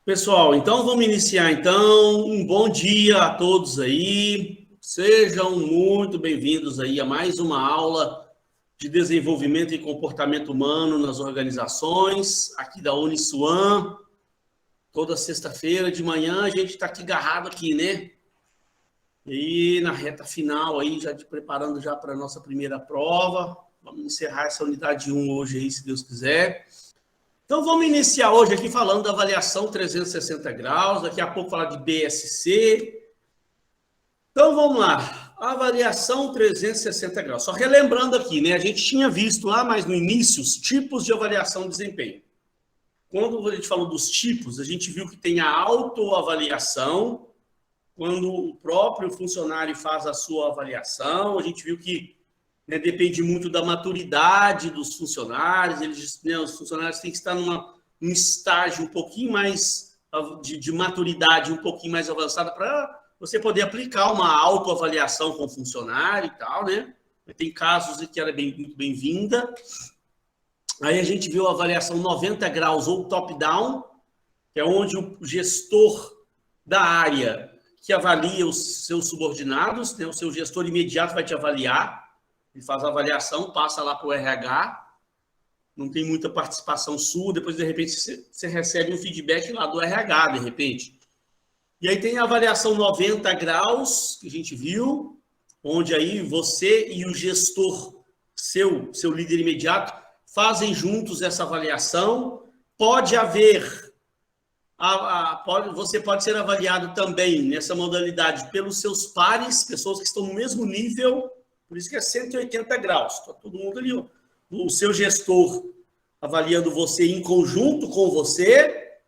Pessoal, então vamos iniciar então. Um bom dia a todos aí. Sejam muito bem-vindos aí a mais uma aula de desenvolvimento e comportamento humano nas organizações, aqui da Uniswan. Toda sexta-feira de manhã a gente está aqui agarrado aqui, né? E na reta final aí, já preparando já para a nossa primeira prova. Vamos encerrar essa unidade 1 hoje aí, se Deus quiser. Então, vamos iniciar hoje aqui falando da avaliação 360 graus, daqui a pouco falar de BSC. Então, vamos lá. Avaliação 360 graus. Só relembrando aqui, né? A gente tinha visto lá, mas no início, os tipos de avaliação de desempenho. Quando a gente falou dos tipos, a gente viu que tem a autoavaliação, quando o próprio funcionário faz a sua avaliação. A gente viu que depende muito da maturidade dos funcionários. Os funcionários têm que estar num estágio um pouquinho mais de maturidade, um pouquinho mais avançada, para você poder aplicar uma autoavaliação com o funcionário e tal, né? Tem casos em que ela é muito bem-vinda. Aí a gente viu a avaliação 90 graus ou top-down, que é onde o gestor da área que avalia os seus subordinados, né? O seu gestor imediato vai te avaliar. Ele faz a avaliação, passa lá para o RH, não tem muita participação sua, depois, de repente, você recebe um feedback lá do RH, de repente. E aí tem a avaliação 90 graus, que a gente viu, onde aí você e o gestor, seu líder imediato, fazem juntos essa avaliação. Pode haver, você pode ser avaliado também nessa modalidade pelos seus pares, pessoas que estão no mesmo nível. Por isso que é 180 graus. Está todo mundo ali. O seu gestor avaliando você em conjunto com você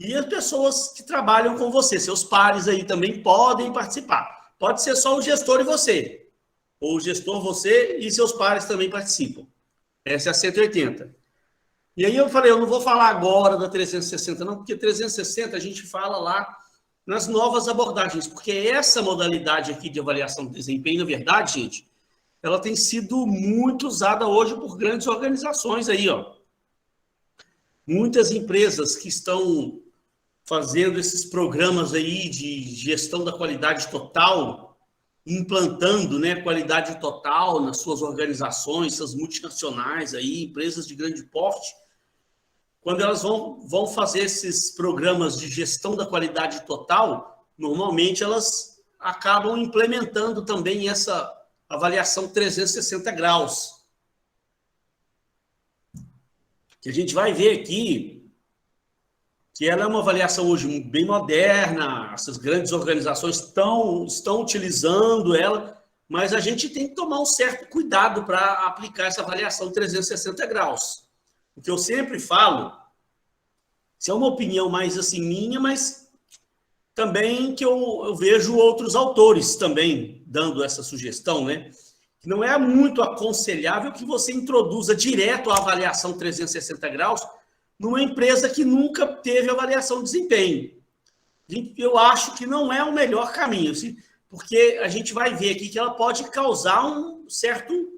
e as pessoas que trabalham com você. Seus pares aí também podem participar. Pode ser só o gestor e você. Ou o gestor, você e seus pares também participam. Essa é a 180. E aí eu falei, eu não vou falar agora da 360 não, porque 360 a gente fala lá nas novas abordagens, porque essa modalidade aqui de avaliação de desempenho, na verdade, gente, ela tem sido muito usada hoje por grandes organizações aí, ó. Muitas empresas que estão fazendo esses programas aí de gestão da qualidade total, implantando, né, qualidade total nas suas organizações, essas multinacionais aí, empresas de grande porte. Quando elas vão fazer esses programas de gestão da qualidade total, normalmente elas acabam implementando também essa avaliação 360 graus. Que a gente vai ver aqui que ela é uma avaliação hoje bem moderna, essas grandes organizações estão utilizando ela, mas a gente tem que tomar um certo cuidado para aplicar essa avaliação 360 graus. O que eu sempre falo, isso é uma opinião mais assim minha, mas também que eu vejo outros autores também dando essa sugestão, né? Que não é muito aconselhável que você introduza direto a avaliação 360 graus numa empresa que nunca teve avaliação de desempenho. Eu acho que não é o melhor caminho, porque a gente vai ver aqui que ela pode causar um certo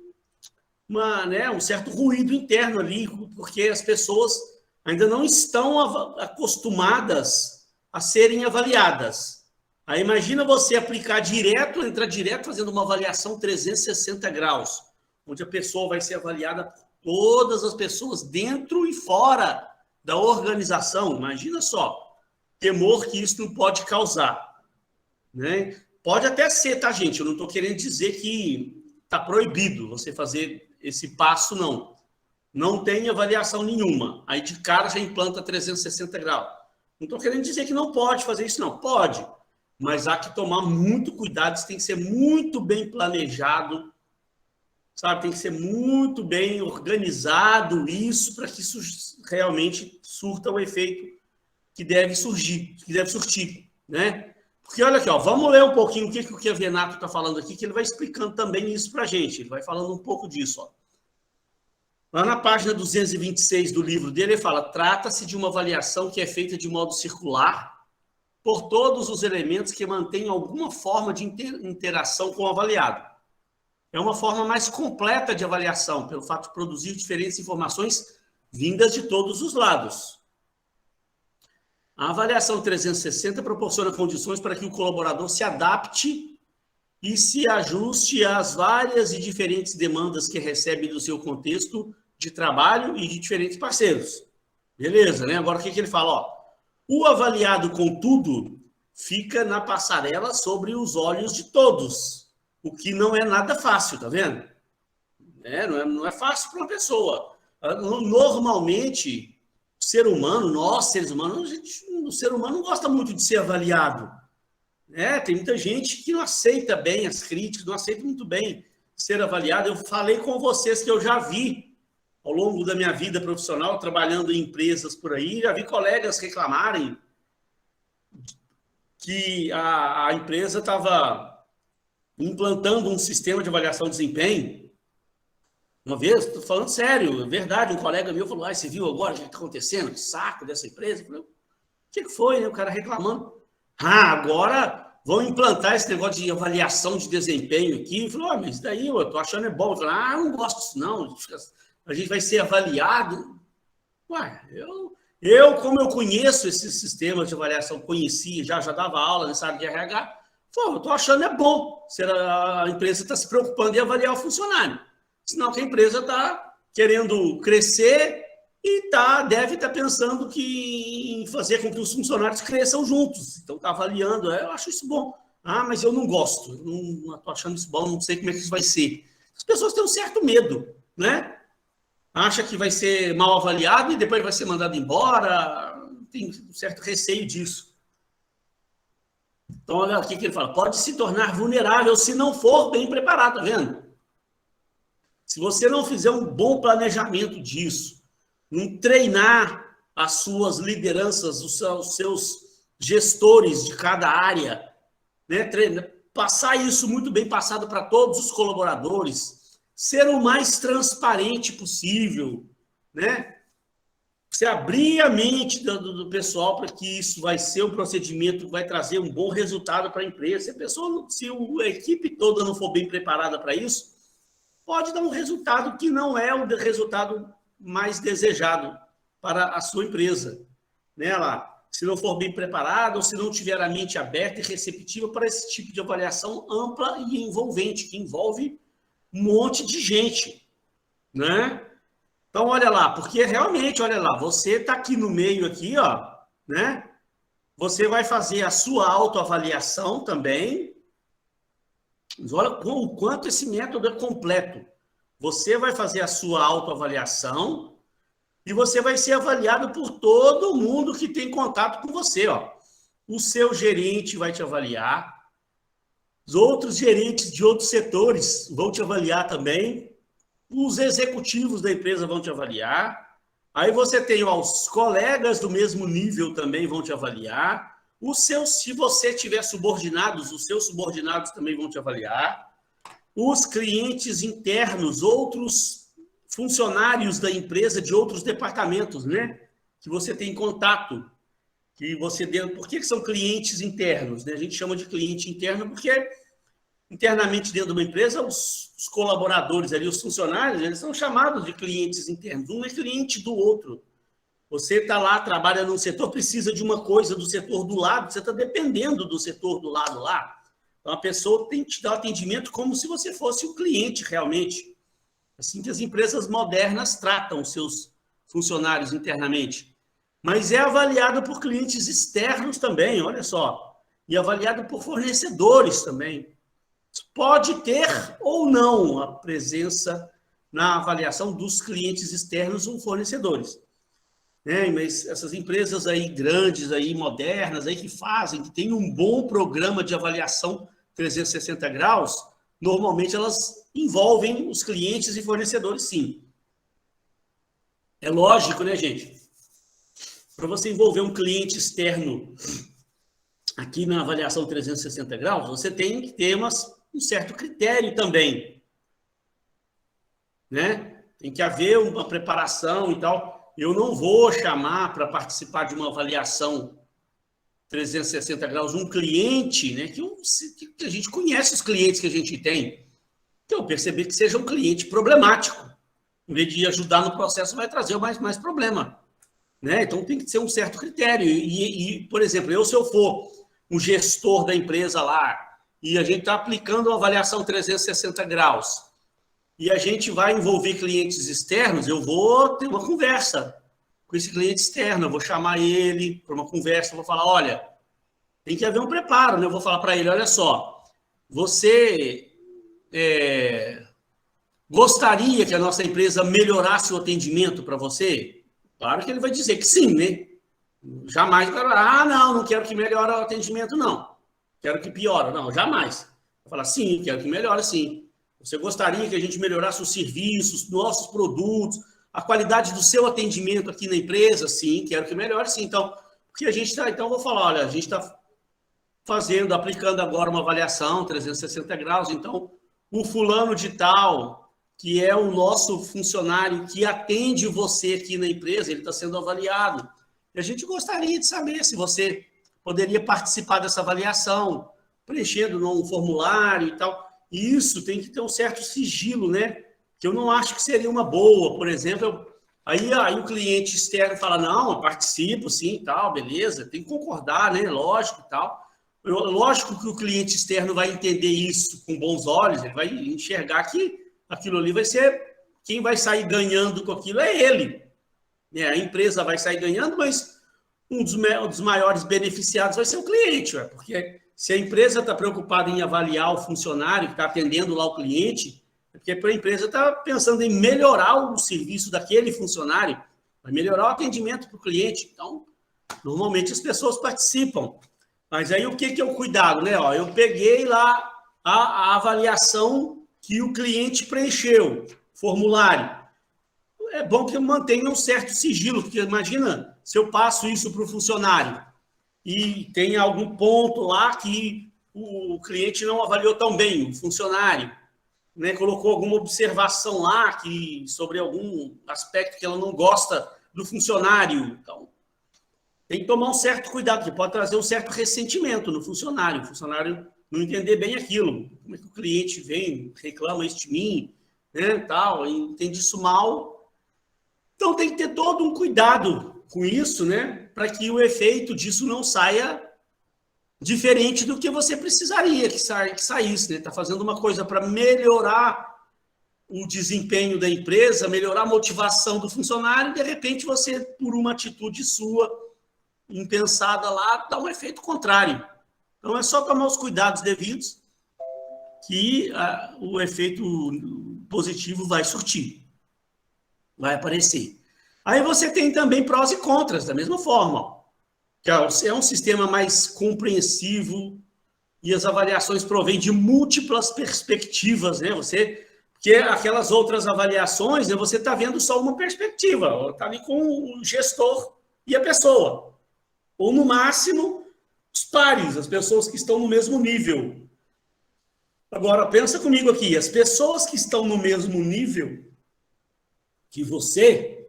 ruído interno ali, porque as pessoas ainda não estão acostumadas a serem avaliadas. Aí imagina você aplicar entrar direto fazendo uma avaliação 360 graus, onde a pessoa vai ser avaliada por todas as pessoas dentro e fora da organização. Imagina só, temor que isso não pode causar, né? Pode até ser, tá, gente? Eu não estou querendo dizer que está proibido você fazer esse passo, não. Não tem avaliação nenhuma. Aí de cara já implanta 360 graus. Não estou querendo dizer que não pode fazer isso, não. Pode. Mas há que tomar muito cuidado, isso tem que ser muito bem planejado, sabe? Tem que ser muito bem organizado isso para que isso realmente surta o efeito que deve surtir, né? Porque olha aqui, ó, vamos ler um pouquinho o que o Kevenato está falando aqui, que ele vai explicando também isso para a gente. Ele vai falando um pouco disso, ó. Lá na página 226 do livro dele, ele fala: trata-se de uma avaliação que é feita de modo circular por todos os elementos que mantêm alguma forma de interação com o avaliado. É uma forma mais completa de avaliação, pelo fato de produzir diferentes informações vindas de todos os lados. A avaliação 360 proporciona condições para que o colaborador se adapte e se ajuste às várias e diferentes demandas que recebe do seu contexto de trabalho e de diferentes parceiros. Beleza, né? Agora o que ele fala? Ó, o avaliado, contudo, fica na passarela sobre os olhos de todos, o que não é nada fácil, tá vendo? Não é fácil para uma pessoa. Normalmente, o ser humano, nós, seres humanos, o ser humano não gosta muito de ser avaliado. Tem muita gente que não aceita bem as críticas, não aceita muito bem ser avaliado. Eu falei com vocês que eu já vi, ao longo da minha vida profissional, trabalhando em empresas por aí, já vi colegas reclamarem que a empresa estava implantando um sistema de avaliação de desempenho. Uma vez, estou falando sério, é verdade, um colega meu falou, você viu agora o que está acontecendo? Que saco dessa empresa. Eu falei, o que foi, né? O cara reclamando. Agora vão implantar esse negócio de avaliação de desempenho aqui. Eu falei, mas daí eu estou achando é bom. Eu falei, eu não gosto disso não, a gente vai ser avaliado. Como eu conheço esses sistemas de avaliação, conhecia, já dava aula nessa área de RH, eu estou achando é bom se a empresa está se preocupando em avaliar o funcionário. Sinal que a empresa está querendo crescer e deve estar pensando em fazer com que os funcionários cresçam juntos. Então, está avaliando. Eu acho isso bom. Mas eu não gosto. Não estou achando isso bom, não sei como é que isso vai ser. As pessoas têm um certo medo, né? Acha que vai ser mal avaliado e depois vai ser mandado embora. Tem um certo receio disso. Então, olha aqui que ele fala. Pode se tornar vulnerável se não for bem preparado, tá vendo? Se você não fizer um bom planejamento disso, não treinar as suas lideranças, os seus gestores de cada área, né? Passar isso muito bem passado para todos os colaboradores, ser o mais transparente possível, né? Você abrir a mente do pessoal para que isso vai ser um procedimento que vai trazer um bom resultado para a empresa. Se a equipe toda não for bem preparada para isso, pode dar um resultado que não é o resultado mais desejado para a sua empresa. Né, se não for bem preparado ou se não tiver a mente aberta e receptiva para esse tipo de avaliação ampla e envolvente, que envolve um monte de gente. Né? Então, olha lá, porque realmente, olha lá, você está aqui no meio, aqui, ó, né? Você vai fazer a sua autoavaliação também. Olha o quanto esse método é completo. Você vai fazer a sua autoavaliação e você vai ser avaliado por todo mundo que tem contato com você. Ó. O seu gerente vai te avaliar, os outros gerentes de outros setores vão te avaliar também, os executivos da empresa vão te avaliar, aí você tem os colegas do mesmo nível também vão te avaliar, se você tiver subordinados, os seus subordinados também vão te avaliar. Os clientes internos, outros funcionários da empresa de outros departamentos, né? Que você tem contato. Por que são clientes internos? Né? A gente chama de cliente interno porque internamente dentro de uma empresa, os colaboradores ali, os funcionários, eles são chamados de clientes internos. Um é cliente do outro. Você está lá, trabalha num setor, precisa de uma coisa do setor do lado, você está dependendo do setor do lado lá. Então, a pessoa tem que te dar o atendimento como se você fosse o cliente realmente. Assim que as empresas modernas tratam os seus funcionários internamente. Mas é avaliado por clientes externos também, olha só. E avaliado por fornecedores também. Pode ter ou não a presença na avaliação dos clientes externos ou fornecedores. Mas essas empresas aí grandes, aí modernas, aí que têm um bom programa de avaliação 360 graus, normalmente elas envolvem os clientes e fornecedores, sim. É lógico, né, gente? Para você envolver um cliente externo aqui na avaliação 360 graus, você tem que ter um certo critério também. Né? Tem que haver uma preparação e tal. Eu não vou chamar para participar de uma avaliação 360 graus um cliente, né, que a gente conhece os clientes que a gente tem, que eu percebi que seja um cliente problemático. Em vez de ajudar no processo, vai trazer mais problema. né? Então tem que ser um certo critério. Por exemplo, se eu for um gestor da empresa lá e a gente está aplicando uma avaliação 360 graus e a gente vai envolver clientes externos, eu vou ter uma conversa com esse cliente externo, eu vou chamar ele para uma conversa, eu vou falar, olha, tem que haver um preparo, né? Eu vou falar para ele, olha só, você gostaria que a nossa empresa melhorasse o atendimento para você? Claro que ele vai dizer que sim, né? Jamais, não quero que melhore o atendimento, não. Quero que piore, não, jamais. Vou falar, sim, quero que melhore, sim. Você gostaria que a gente melhorasse os serviços, nossos produtos, a qualidade do seu atendimento aqui na empresa? Sim, quero que melhore, sim. Então, porque a gente está, então, eu vou falar, olha, a gente está aplicando agora uma avaliação 360 graus, então, o fulano de tal, que é o nosso funcionário que atende você aqui na empresa, ele está sendo avaliado. E a gente gostaria de saber se você poderia participar dessa avaliação, preenchendo num formulário e tal. E isso tem que ter um certo sigilo, né? Que eu não acho que seria uma boa, por exemplo. Aí o cliente externo fala, não, eu participo, sim, tal, beleza, tem que concordar, né? Lógico e tal. Lógico que o cliente externo vai entender isso com bons olhos, ele vai enxergar que aquilo ali vai ser, quem vai sair ganhando com aquilo é ele. A empresa vai sair ganhando, mas um dos maiores beneficiados vai ser o cliente, porque se a empresa está preocupada em avaliar o funcionário que está atendendo lá o cliente, é porque a empresa está pensando em melhorar o serviço daquele funcionário, vai melhorar o atendimento para o cliente. Então, normalmente as pessoas participam. Mas aí o que é o cuidado, né? Eu peguei lá a avaliação que o cliente preencheu, formulário. É bom que mantenha um certo sigilo, porque imagina se eu passo isso para o funcionário e tem algum ponto lá que o cliente não avaliou tão bem, o funcionário, né, colocou alguma observação lá sobre algum aspecto que ela não gosta do funcionário. Então, tem que tomar um certo cuidado, que pode trazer um certo ressentimento no funcionário. O funcionário não entender bem aquilo. Como é que o cliente vem, reclama isso de mim, né, tal, e entende isso mal. Então, tem que ter todo um cuidado com isso, né? Para que o efeito disso não saia diferente do que você precisaria que saísse, né? Está fazendo uma coisa para melhorar o desempenho da empresa, melhorar a motivação do funcionário, e de repente você, por uma atitude sua, impensada lá, dá um efeito contrário. Então, é só tomar os cuidados devidos que o efeito positivo vai surtir. Vai aparecer. Aí você tem também prós e contras, da mesma forma. Que é um sistema mais compreensivo e as avaliações provêm de múltiplas perspectivas, né? Porque aquelas outras avaliações, né, você está vendo só uma perspectiva, está ali com o gestor e a pessoa. Ou, no máximo, os pares, as pessoas que estão no mesmo nível. Agora, pensa comigo aqui, as pessoas que estão no mesmo nível que você,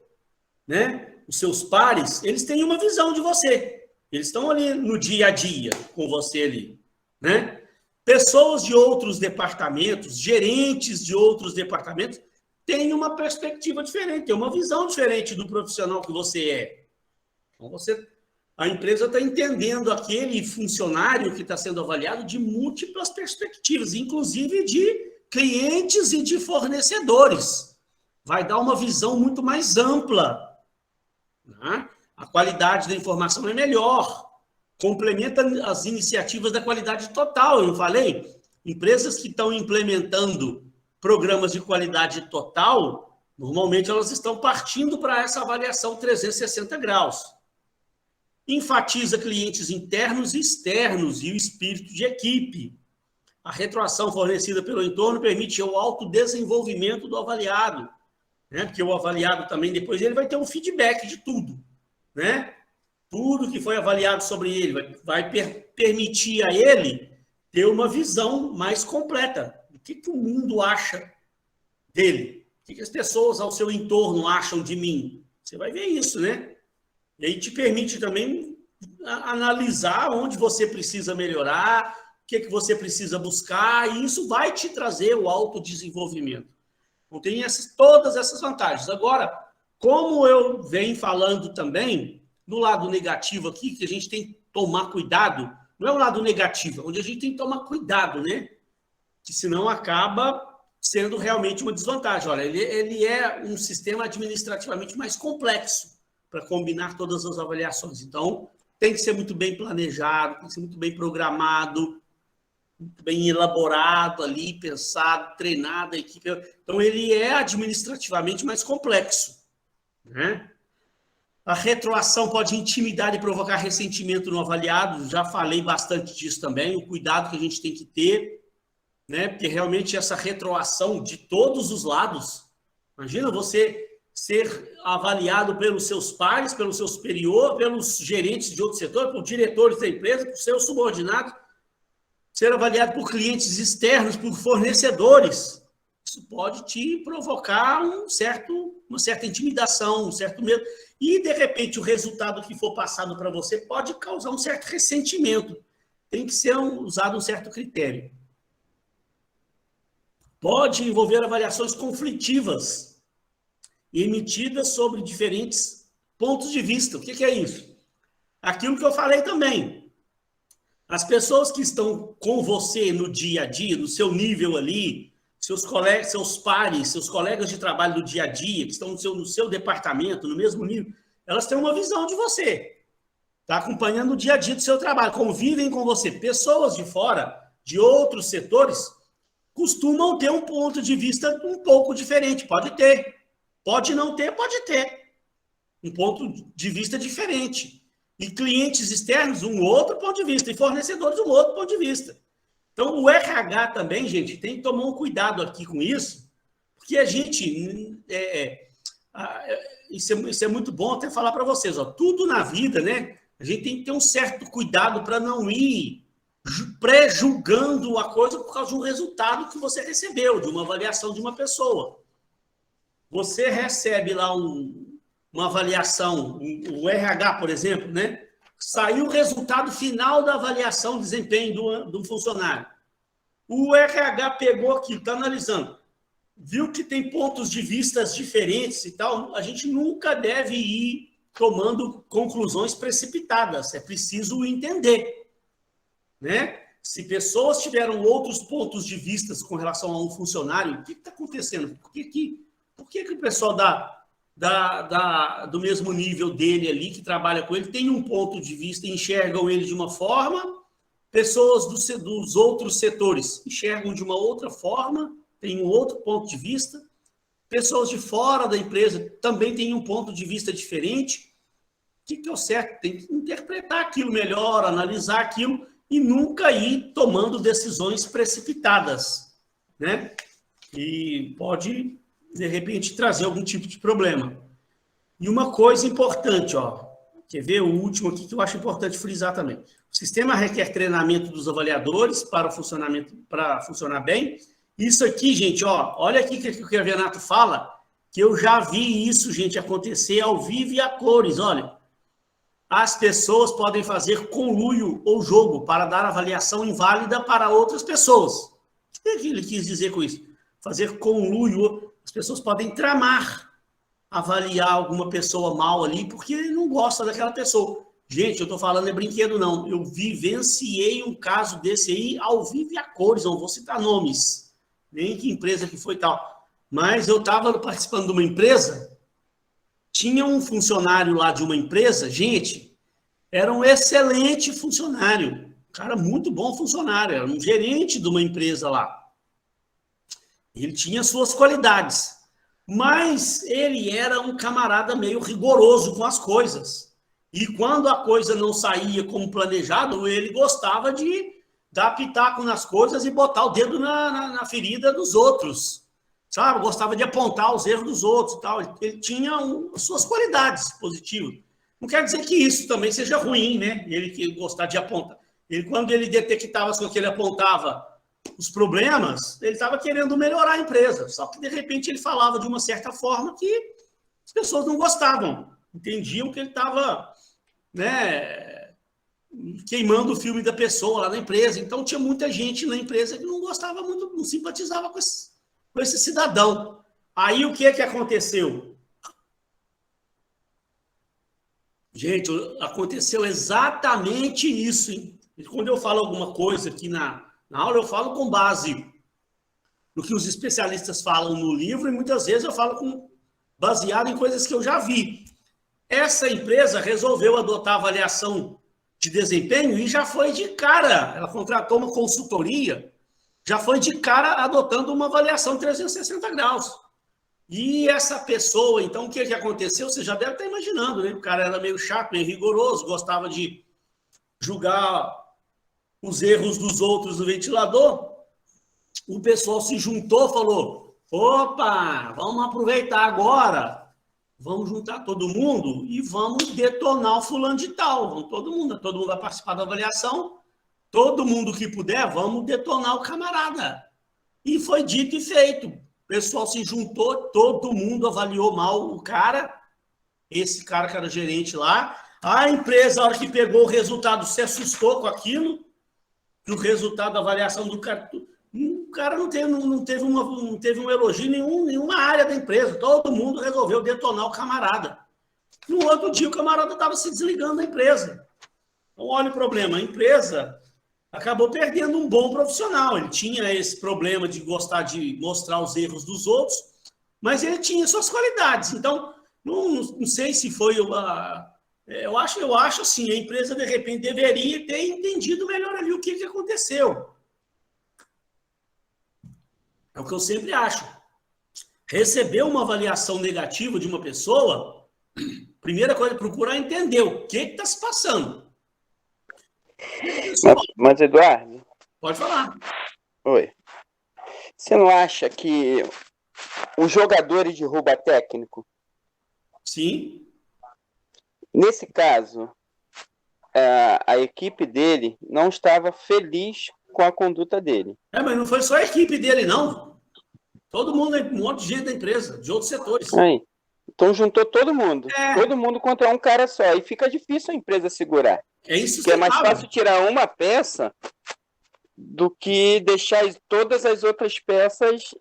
né, os seus pares, eles têm uma visão de você. Eles estão ali no dia a dia com você ali, né? Pessoas de outros departamentos, gerentes de outros departamentos, têm uma perspectiva diferente, têm uma visão diferente do profissional que você é. Então, a empresa está entendendo aquele funcionário que está sendo avaliado de múltiplas perspectivas, inclusive de clientes e de fornecedores. Vai dar uma visão muito mais ampla, né? A qualidade da informação é melhor, complementa as iniciativas da qualidade total, eu não falei? Empresas que estão implementando programas de qualidade total, normalmente elas estão partindo para essa avaliação 360 graus. Enfatiza clientes internos e externos e o espírito de equipe. A retroação fornecida pelo entorno permite o autodesenvolvimento do avaliado, né? Porque o avaliado também, depois, ele vai ter um feedback de tudo, né? Tudo que foi avaliado sobre ele vai permitir a ele ter uma visão mais completa do que o mundo acha dele, o que as pessoas ao seu entorno acham de mim. Você vai ver isso, né? E aí te permite também analisar onde você precisa melhorar, o que você precisa buscar, e isso vai te trazer o autodesenvolvimento. Então, tem todas essas vantagens. Agora, Como eu venho falando também, do lado negativo aqui, que a gente tem que tomar cuidado, não é o lado negativo, onde a gente tem que tomar cuidado, né? Que senão acaba sendo realmente uma desvantagem. Olha, ele é um sistema administrativamente mais complexo para combinar todas as avaliações. Então, tem que ser muito bem planejado, tem que ser muito bem programado, muito bem elaborado ali, pensado, treinado a equipe. Então, ele é administrativamente mais complexo, né? A retroação pode intimidar e provocar ressentimento no avaliado. Já falei bastante disso também, o cuidado que a gente tem que ter, né? Porque realmente essa retroação de todos os lados. Imagina você ser avaliado pelos seus pares, pelo seu superior, pelos gerentes de outro setor, por diretores da empresa, por seus subordinados, ser avaliado por clientes externos, por fornecedores. Isso pode te provocar uma certa intimidação, um certo medo. E, de repente, o resultado que for passado para você pode causar um certo ressentimento. Tem que ser usado um certo critério. Pode envolver avaliações conflitivas, emitidas sobre diferentes pontos de vista. O que é isso? Aquilo que eu falei também. As pessoas que estão com você no dia a dia, no seu nível ali, seus colegas, seus pares, seus colegas de trabalho do dia a dia, que estão no seu departamento, no mesmo nível, elas têm uma visão de você. Está acompanhando o dia a dia do seu trabalho, convivem com você. Pessoas de fora, de outros setores, costumam ter um ponto de vista um pouco diferente. Pode ter. Pode não ter, pode ter. Um ponto de vista diferente. E clientes externos, um outro ponto de vista. E fornecedores, um outro ponto de vista. Então, o RH também, gente, tem que tomar um cuidado aqui com isso, porque a gente... Isso é muito bom até falar para vocês. Ó, tudo na vida, né? A gente tem que ter um certo cuidado para não ir pré-julgando a coisa por causa de um resultado que você recebeu, de uma avaliação de uma pessoa. Você recebe lá uma avaliação, o RH, por exemplo, né? Saiu o resultado final da avaliação de desempenho do funcionário. O RH pegou aquilo, está analisando, viu que tem pontos de vistas diferentes e tal, a gente nunca deve ir tomando conclusões precipitadas, é preciso entender, né? Se pessoas tiveram outros pontos de vista com relação a um funcionário, o que está acontecendo? Por que o pessoal do mesmo nível dele ali, que trabalha com ele, tem um ponto de vista e enxergam ele de uma forma, pessoas dos outros setores enxergam de uma outra forma, tem um outro ponto de vista, pessoas de fora da empresa também têm um ponto de vista diferente. O que é o certo? Tem que interpretar aquilo melhor, analisar aquilo e nunca ir tomando decisões precipitadas, né? E pode, de repente, trazer algum tipo de problema. E uma coisa importante, ó, quer ver o último aqui que eu acho importante frisar também. O sistema requer treinamento dos avaliadores para funcionar bem. Isso aqui, gente, ó, olha aqui que o Renato fala, que eu já vi isso, gente, acontecer ao vivo e a cores, olha. As pessoas podem fazer conluio ou jogo para dar avaliação inválida para outras pessoas. O que ele quis dizer com isso? Fazer conluio, as pessoas podem tramar, avaliar alguma pessoa mal ali, porque ele não gosta daquela pessoa. Gente, eu estou falando é brinquedo, não. Eu vivenciei um caso desse aí ao vivo e a cores, não vou citar nomes, nem que empresa que foi e tal. Mas eu estava participando de uma empresa, tinha um funcionário lá de uma empresa, gente, era um excelente funcionário, cara, muito bom funcionário, era um gerente de uma empresa lá. Ele tinha suas qualidades, mas ele era um camarada meio rigoroso com as coisas. E quando a coisa não saía como planejado, ele gostava de dar pitaco nas coisas e botar o dedo na ferida dos outros. Sabe? Gostava de apontar os erros dos outros e tal. Ele tinha suas qualidades positivas. Não quer dizer que isso também seja ruim, né? Ele que gostar de apontar. Quando ele detectava que ele apontava os problemas, ele estava querendo melhorar a empresa. Só que, de repente, ele falava de uma certa forma que as pessoas não gostavam. Entendiam que ele estava, né, queimando o filme da pessoa lá na empresa. Então, tinha muita gente na empresa que não gostava muito, não simpatizava com esse cidadão. Aí, o que aconteceu? Gente, aconteceu exatamente isso, hein? E quando eu falo alguma coisa aqui na aula, eu falo com base no que os especialistas falam no livro e muitas vezes eu falo baseado em coisas que eu já vi. Essa empresa resolveu adotar avaliação de desempenho e já foi de cara. Ela contratou uma consultoria, já foi de cara adotando uma avaliação 360 graus. E essa pessoa, então, o que aconteceu? Você já deve estar imaginando, né? O cara era meio chato, meio rigoroso, gostava de julgar os erros dos outros no ventilador. O pessoal se juntou, falou: opa, vamos aproveitar agora, vamos juntar todo mundo e vamos detonar o fulano de tal. Vamos todo mundo vai participar da avaliação, todo mundo que puder, vamos detonar o camarada. E foi dito e feito. O pessoal se juntou, todo mundo avaliou mal o cara, esse cara que era gerente lá. A empresa, a hora que pegou o resultado, se assustou com aquilo, que o resultado da avaliação do cara... O cara não teve um elogio em nenhuma área da empresa. Todo mundo resolveu detonar o camarada. No outro dia, o camarada estava se desligando da empresa. Então, olha o problema. A empresa acabou perdendo um bom profissional. Ele tinha esse problema de gostar de mostrar os erros dos outros, mas ele tinha suas qualidades. Então, não sei se foi uma... Eu acho assim, a empresa, de repente, deveria ter entendido melhor ali o que aconteceu. É o que eu sempre acho. Receber uma avaliação negativa de uma pessoa, primeira coisa é procurar entender o que está se passando. Mas, Eduardo... Pode falar. Oi. Você não acha que os jogadores derrubam técnico? Sim. Nesse caso, a equipe dele não estava feliz com a conduta dele. Mas não foi só a equipe dele, não. Todo mundo, um monte de gente da empresa, de outros setores. Aí. Então juntou todo mundo. Todo mundo contra um cara só. Aí fica difícil a empresa segurar. É isso. Porque é mais fácil tirar uma peça do que deixar todas as outras peças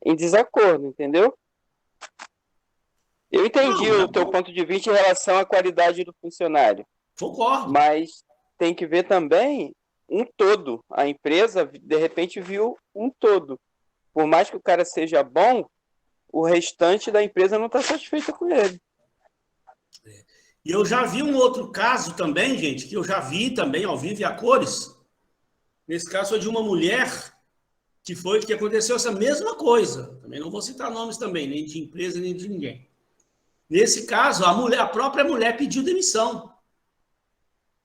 em desacordo, entendeu? Eu entendi o teu ponto de vista em relação à qualidade do funcionário. Concordo. Mas tem que ver também um todo. A empresa, de repente, viu um todo. Por mais que o cara seja bom, o restante da empresa não está satisfeita com ele. E eu já vi um outro caso também, gente, que eu já vi também ao vivo e a cores. Nesse caso foi de uma mulher que aconteceu essa mesma coisa. Também não vou citar nomes também, nem de empresa, nem de ninguém. Nesse caso, a própria mulher pediu demissão.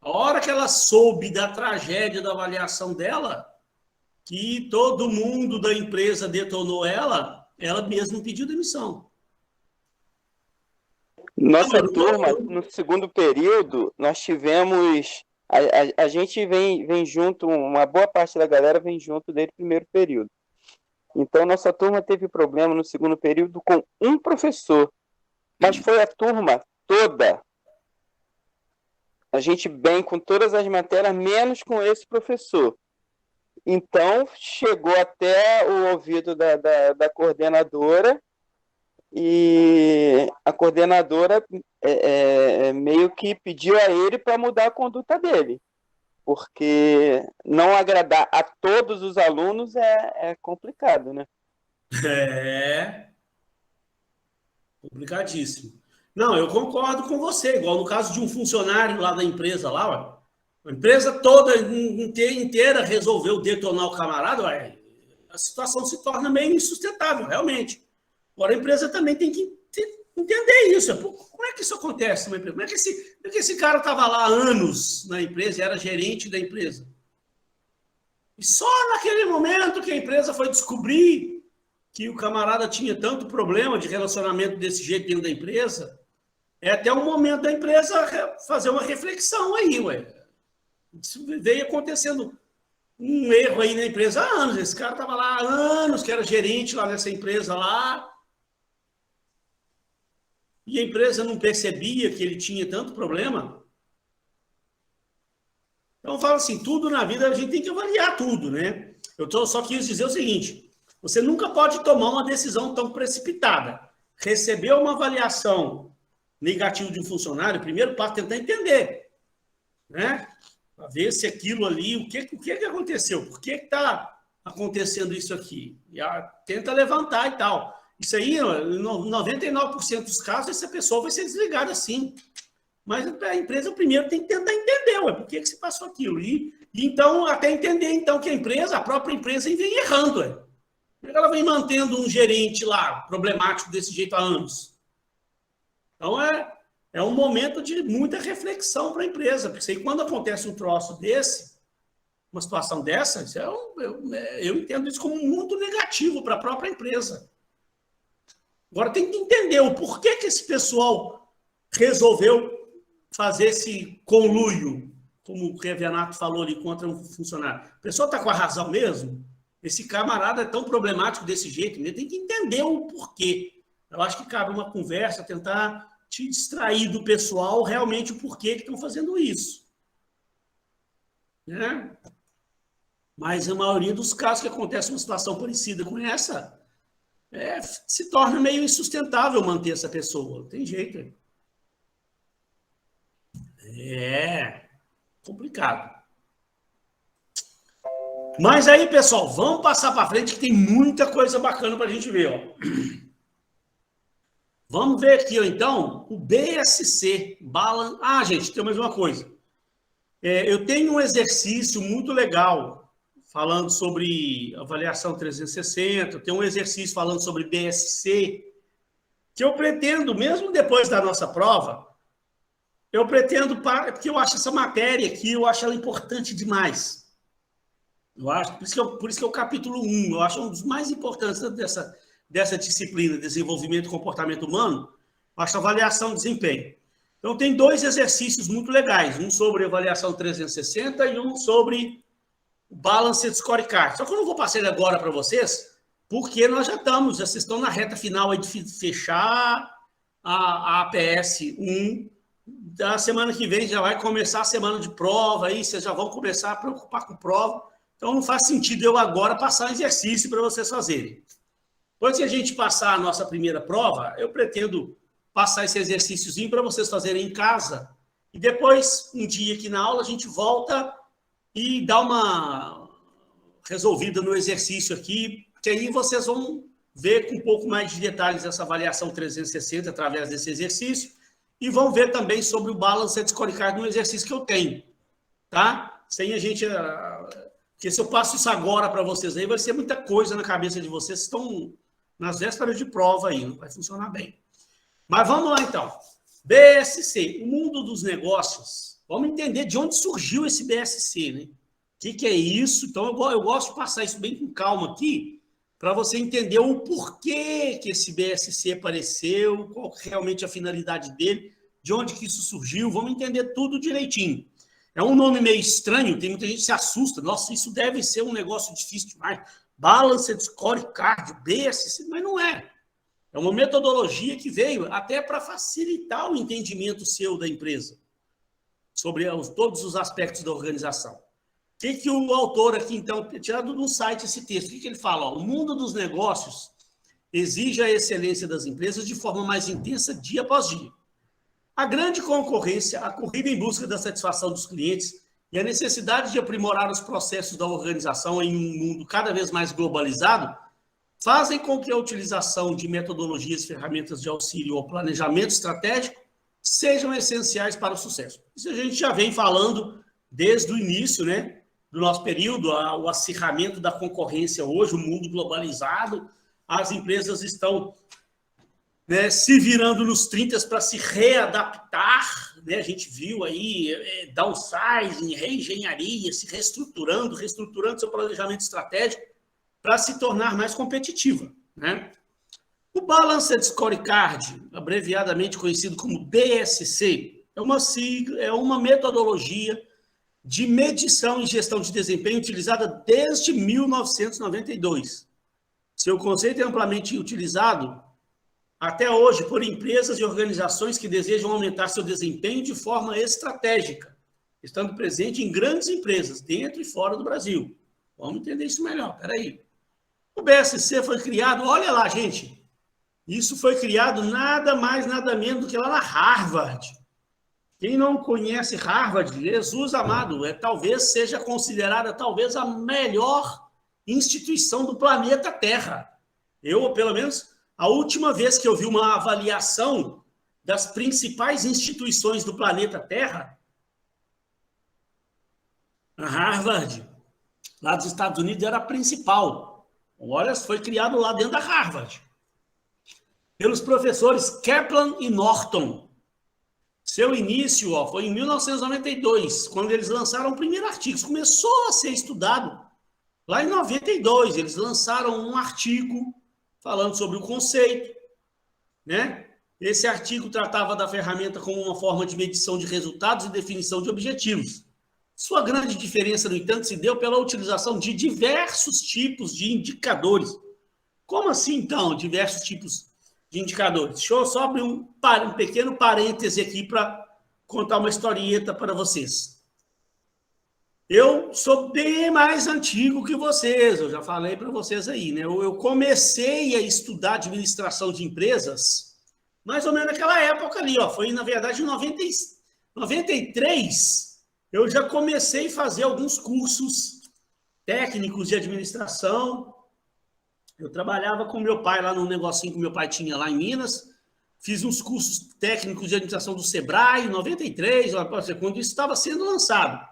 A hora que ela soube da tragédia da avaliação dela, que todo mundo da empresa detonou ela mesma pediu demissão. Nossa turma, no segundo período, nós tivemos... A gente vem junto, uma boa parte da galera vem junto desde o primeiro período. Então, nossa turma teve problema no segundo período com um professor. Mas foi a turma toda. A gente bem com todas as matérias, menos com esse professor. Então, chegou até o ouvido da coordenadora, e a coordenadora meio que pediu a ele para mudar a conduta dele. Porque não agradar a todos os alunos é complicado, né? Complicadíssimo. Não, eu concordo com você, igual no caso de um funcionário lá da empresa, lá, a empresa toda inteira resolveu detonar o camarada, a situação se torna meio insustentável, realmente. Agora, a empresa também tem que entender isso. Como é que isso acontece numa empresa? Como é que esse cara estava lá há anos na empresa e era gerente da empresa? E só naquele momento que a empresa foi descobrir que o camarada tinha tanto problema de relacionamento desse jeito dentro da empresa, é até o momento da empresa fazer uma reflexão aí, Isso veio acontecendo um erro aí na empresa há anos. Esse cara estava lá há anos, que era gerente lá nessa empresa lá, e a empresa não percebia que ele tinha tanto problema. Então, fala assim, tudo na vida a gente tem que avaliar tudo, né? Eu só quis dizer o seguinte, você nunca pode tomar uma decisão tão precipitada. Recebeu uma avaliação negativo de um funcionário, o primeiro passo é tentar entender, né? Para ver se aquilo ali, o que aconteceu, por que está acontecendo isso aqui? E tenta levantar e tal. Isso aí, em 99% dos casos, essa pessoa vai ser desligada sim. Mas a empresa primeiro tem que tentar entender, por que se passou aquilo. E então, até entender então que a própria empresa vem errando. Ela vem mantendo um gerente lá, problemático desse jeito há anos. Então, é um momento de muita reflexão para a empresa, porque quando acontece um troço desse, uma situação dessa, eu entendo isso como muito negativo para a própria empresa. Agora tem que entender o porquê que esse pessoal resolveu fazer esse conluio, como o Revenato falou ali, contra um funcionário. O pessoal está com a razão mesmo? Esse camarada é tão problemático desse jeito, ele tem que entender o porquê. Eu acho que cabe uma conversa, tentar te distrair do pessoal realmente o porquê que estão fazendo isso. Né? Mas a maioria dos casos que acontece uma situação parecida com essa, se torna meio insustentável manter essa pessoa. Não tem jeito. É complicado. Mas aí, pessoal, vamos passar para frente que tem muita coisa bacana para a gente ver. Ó. Vamos ver aqui, ó, então, o BSC. Gente, tem mais uma coisa. Eu tenho um exercício muito legal falando sobre avaliação 360, tem um exercício falando sobre BSC, que eu pretendo, mesmo depois da nossa prova, porque eu acho essa matéria aqui, eu acho ela importante demais. Eu acho, por isso que é o capítulo 1, eu acho um dos mais importantes dessa disciplina, desenvolvimento e comportamento humano, eu acho a avaliação de desempenho. Então, tem 2 exercícios muito legais, um sobre avaliação 360 e um sobre o Balanced Scorecard. Só que eu não vou passar ele agora para vocês, porque nós vocês estão na reta final aí de fechar a APS 1. Da semana que vem já vai começar a semana de prova, aí vocês já vão começar a preocupar com prova. Então, não faz sentido eu agora passar um exercício para vocês fazerem. Depois que a gente passar a nossa primeira prova, eu pretendo passar esse exercíciozinho para vocês fazerem em casa. E depois, um dia aqui na aula, a gente volta e dá uma resolvida no exercício aqui, que aí vocês vão ver com um pouco mais de detalhes essa avaliação 360 através desse exercício e vão ver também sobre o Balanced Scorecard no exercício que eu tenho, tá? Sem a gente... Porque se eu passo isso agora para vocês aí, vai ser muita coisa na cabeça de vocês, estão nas vésperas de prova aí, não vai funcionar bem. Mas vamos lá, então. BSC, o mundo dos negócios. Vamos entender de onde surgiu esse BSC, né? O que é isso? Então, eu gosto de passar isso bem com calma aqui, para você entender o porquê que esse BSC apareceu, qual realmente a finalidade dele, de onde que isso surgiu. Vamos entender tudo direitinho. É um nome meio estranho, tem muita gente que se assusta. Nossa, isso deve ser um negócio difícil demais. Balanced Scorecard, BSC, mas não é. É uma metodologia que veio até para facilitar o entendimento seu da empresa, sobre todos os aspectos da organização. O que o autor aqui, então, tirado do site esse texto, o que ele fala? Ó, o mundo dos negócios exige a excelência das empresas de forma mais intensa dia após dia. A grande concorrência, a corrida em busca da satisfação dos clientes e a necessidade de aprimorar os processos da organização em um mundo cada vez mais globalizado fazem com que a utilização de metodologias e ferramentas de auxílio ao planejamento estratégico sejam essenciais para o sucesso. Isso a gente já vem falando desde o início, né, do nosso período, o acirramento da concorrência hoje, o mundo globalizado, as empresas estão, né, se virando nos 30 para se readaptar, né? A gente viu aí downsizing, reengenharia, se reestruturando seu planejamento estratégico para se tornar mais competitiva, né? O Balanced Scorecard, abreviadamente conhecido como BSC, é uma metodologia de medição e gestão de desempenho utilizada desde 1992. Seu conceito é amplamente utilizado até hoje por empresas e organizações que desejam aumentar seu desempenho de forma estratégica, estando presente em grandes empresas, dentro e fora do Brasil. Vamos entender isso melhor, peraí. O BSC foi criado, olha lá, gente, Isso foi criado nada mais, nada menos do que lá na Harvard. Quem não conhece Harvard, Jesus amado, talvez seja considerada talvez a melhor instituição do planeta Terra. Eu, pelo menos, a última vez que eu vi uma avaliação das principais instituições do planeta Terra, a Harvard, lá dos Estados Unidos, era a principal. Olha, foi criado lá dentro da Harvard, pelos professores Kaplan e Norton. Seu início foi em 1992, quando eles lançaram o primeiro artigo. Começou a ser estudado lá em 92. Eles lançaram um artigo falando sobre o conceito, né? Esse artigo tratava da ferramenta como uma forma de medição de resultados e definição de objetivos. Sua grande diferença, no entanto, se deu pela utilização de diversos tipos de indicadores. Como assim, então, diversos tipos de indicadores? Deixa eu só abrir um pequeno parêntese aqui para contar uma historieta para vocês. Eu sou bem mais antigo que vocês, eu já falei para vocês aí, né? Eu comecei a estudar administração de empresas mais ou menos naquela época ali, foi na verdade em 93, eu já comecei a fazer alguns cursos técnicos de administração. Eu trabalhava com meu pai lá num negocinho que meu pai tinha lá em Minas, fiz uns cursos técnicos de administração do Sebrae, em 93, quando isso estava sendo lançado.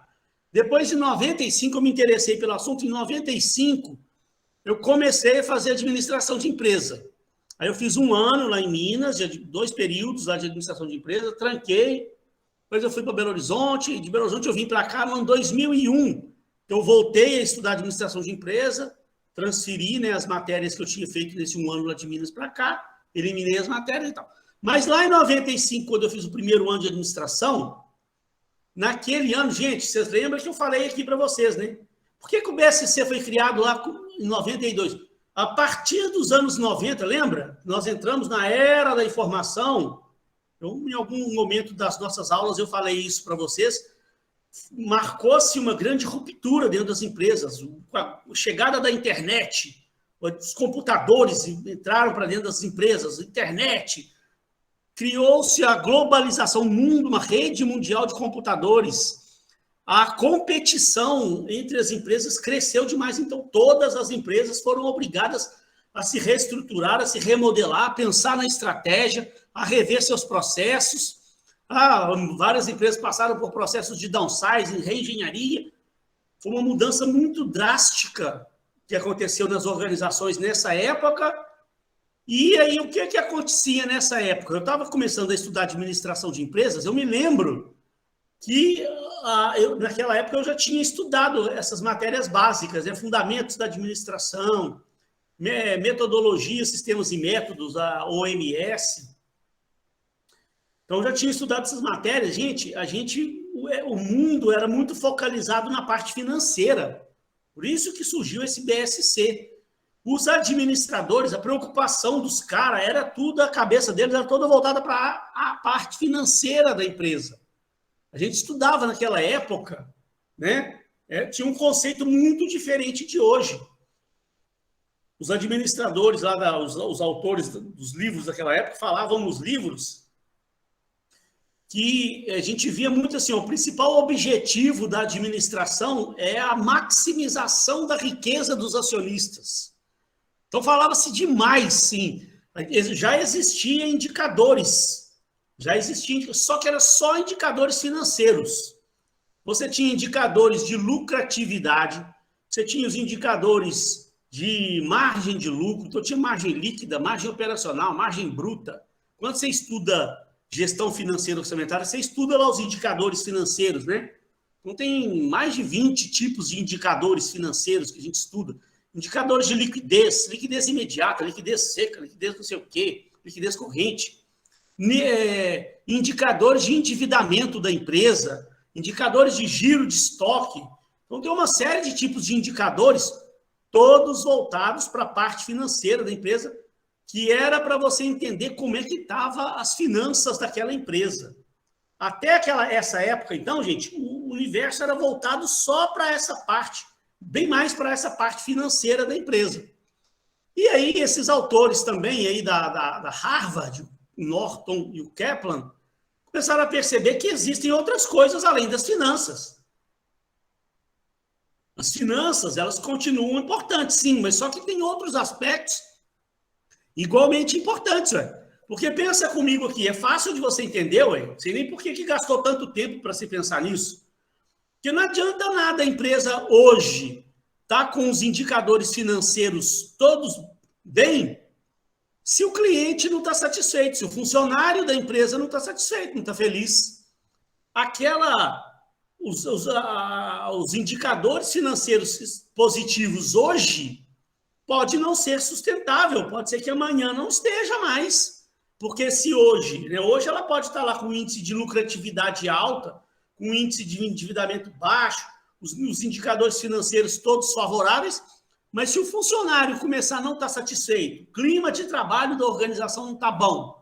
Depois de 95, eu me interessei pelo assunto. Em 95, eu comecei a fazer administração de empresa. Aí eu fiz um ano lá em Minas, 2 períodos lá de administração de empresa, tranquei. Depois eu fui para Belo Horizonte. De Belo Horizonte eu vim para cá no ano 2001. Eu voltei a estudar administração de empresa, transferi, né, as matérias que eu tinha feito nesse um ano lá de Minas para cá, eliminei as matérias e tal. Mas lá em 95, quando eu fiz o primeiro ano de administração, naquele ano, gente, vocês lembram que eu falei aqui para vocês, né? Por que o BSC foi criado lá em 92? A partir dos anos 90, lembra? Nós entramos na era da informação. Em algum momento das nossas aulas eu falei isso para vocês. Marcou-se uma grande ruptura dentro das empresas. A chegada da internet, os computadores entraram para dentro das empresas, a internet. Criou-se a globalização, o mundo, uma rede mundial de computadores. A competição entre as empresas cresceu demais, então todas as empresas foram obrigadas a se reestruturar, a se remodelar, a pensar na estratégia, a rever seus processos. Várias empresas passaram por processos de downsizing, reengenharia. Foi uma mudança muito drástica que aconteceu nas organizações nessa época. E aí, o que acontecia nessa época? Eu estava começando a estudar administração de empresas, eu me lembro que naquela época eu já tinha estudado essas matérias básicas, né? Fundamentos da administração, metodologia, sistemas e métodos, a OMS. Então, eu já tinha estudado essas matérias. O mundo era muito focalizado na parte financeira. Por isso que surgiu esse BSC. Os administradores, a preocupação dos caras era tudo, a cabeça deles era toda voltada para a parte financeira da empresa. A gente estudava naquela época, né? Tinha um conceito muito diferente de hoje. Os administradores, os autores dos livros daquela época, falavam nos livros que a gente via muito assim, o principal objetivo da administração é a maximização da riqueza dos acionistas. Então, falava-se demais, sim. Já existiam indicadores, só que eram só indicadores financeiros. Você tinha indicadores de lucratividade, você tinha os indicadores de margem de lucro, então tinha margem líquida, margem operacional, margem bruta. Quando você estuda gestão financeira orçamentária, você estuda lá os indicadores financeiros, né? Então, tem mais de 20 tipos de indicadores financeiros que a gente estuda. Indicadores de liquidez, liquidez imediata, liquidez seca, liquidez não sei o quê, liquidez corrente, indicadores de endividamento da empresa, indicadores de giro de estoque. Então, tem uma série de tipos de indicadores, todos voltados para a parte financeira da empresa, que era para você entender como é que estavam as finanças daquela empresa. Até essa época, então, gente, o universo era voltado só para essa parte, bem mais para essa parte financeira da empresa. E aí, esses autores também aí da Harvard, o Norton e o Kaplan, começaram a perceber que existem outras coisas além das finanças. As finanças, elas continuam importantes, sim, mas só que tem outros aspectos igualmente importantes, ué. Porque pensa comigo aqui, é fácil de você entender, ué. Não sei nem por que gastou tanto tempo para se pensar nisso. Porque não adianta nada a empresa hoje estar com os indicadores financeiros todos bem, se o cliente não está satisfeito, se o funcionário da empresa não está satisfeito, não está feliz. Os indicadores financeiros positivos hoje pode não ser sustentável, pode ser que amanhã não esteja mais. Porque se hoje, né, hoje ela pode estar lá com índice de lucratividade alta, com índice de endividamento baixo, os indicadores financeiros todos favoráveis, mas se o funcionário começar a não estar satisfeito, o clima de trabalho da organização não está bom,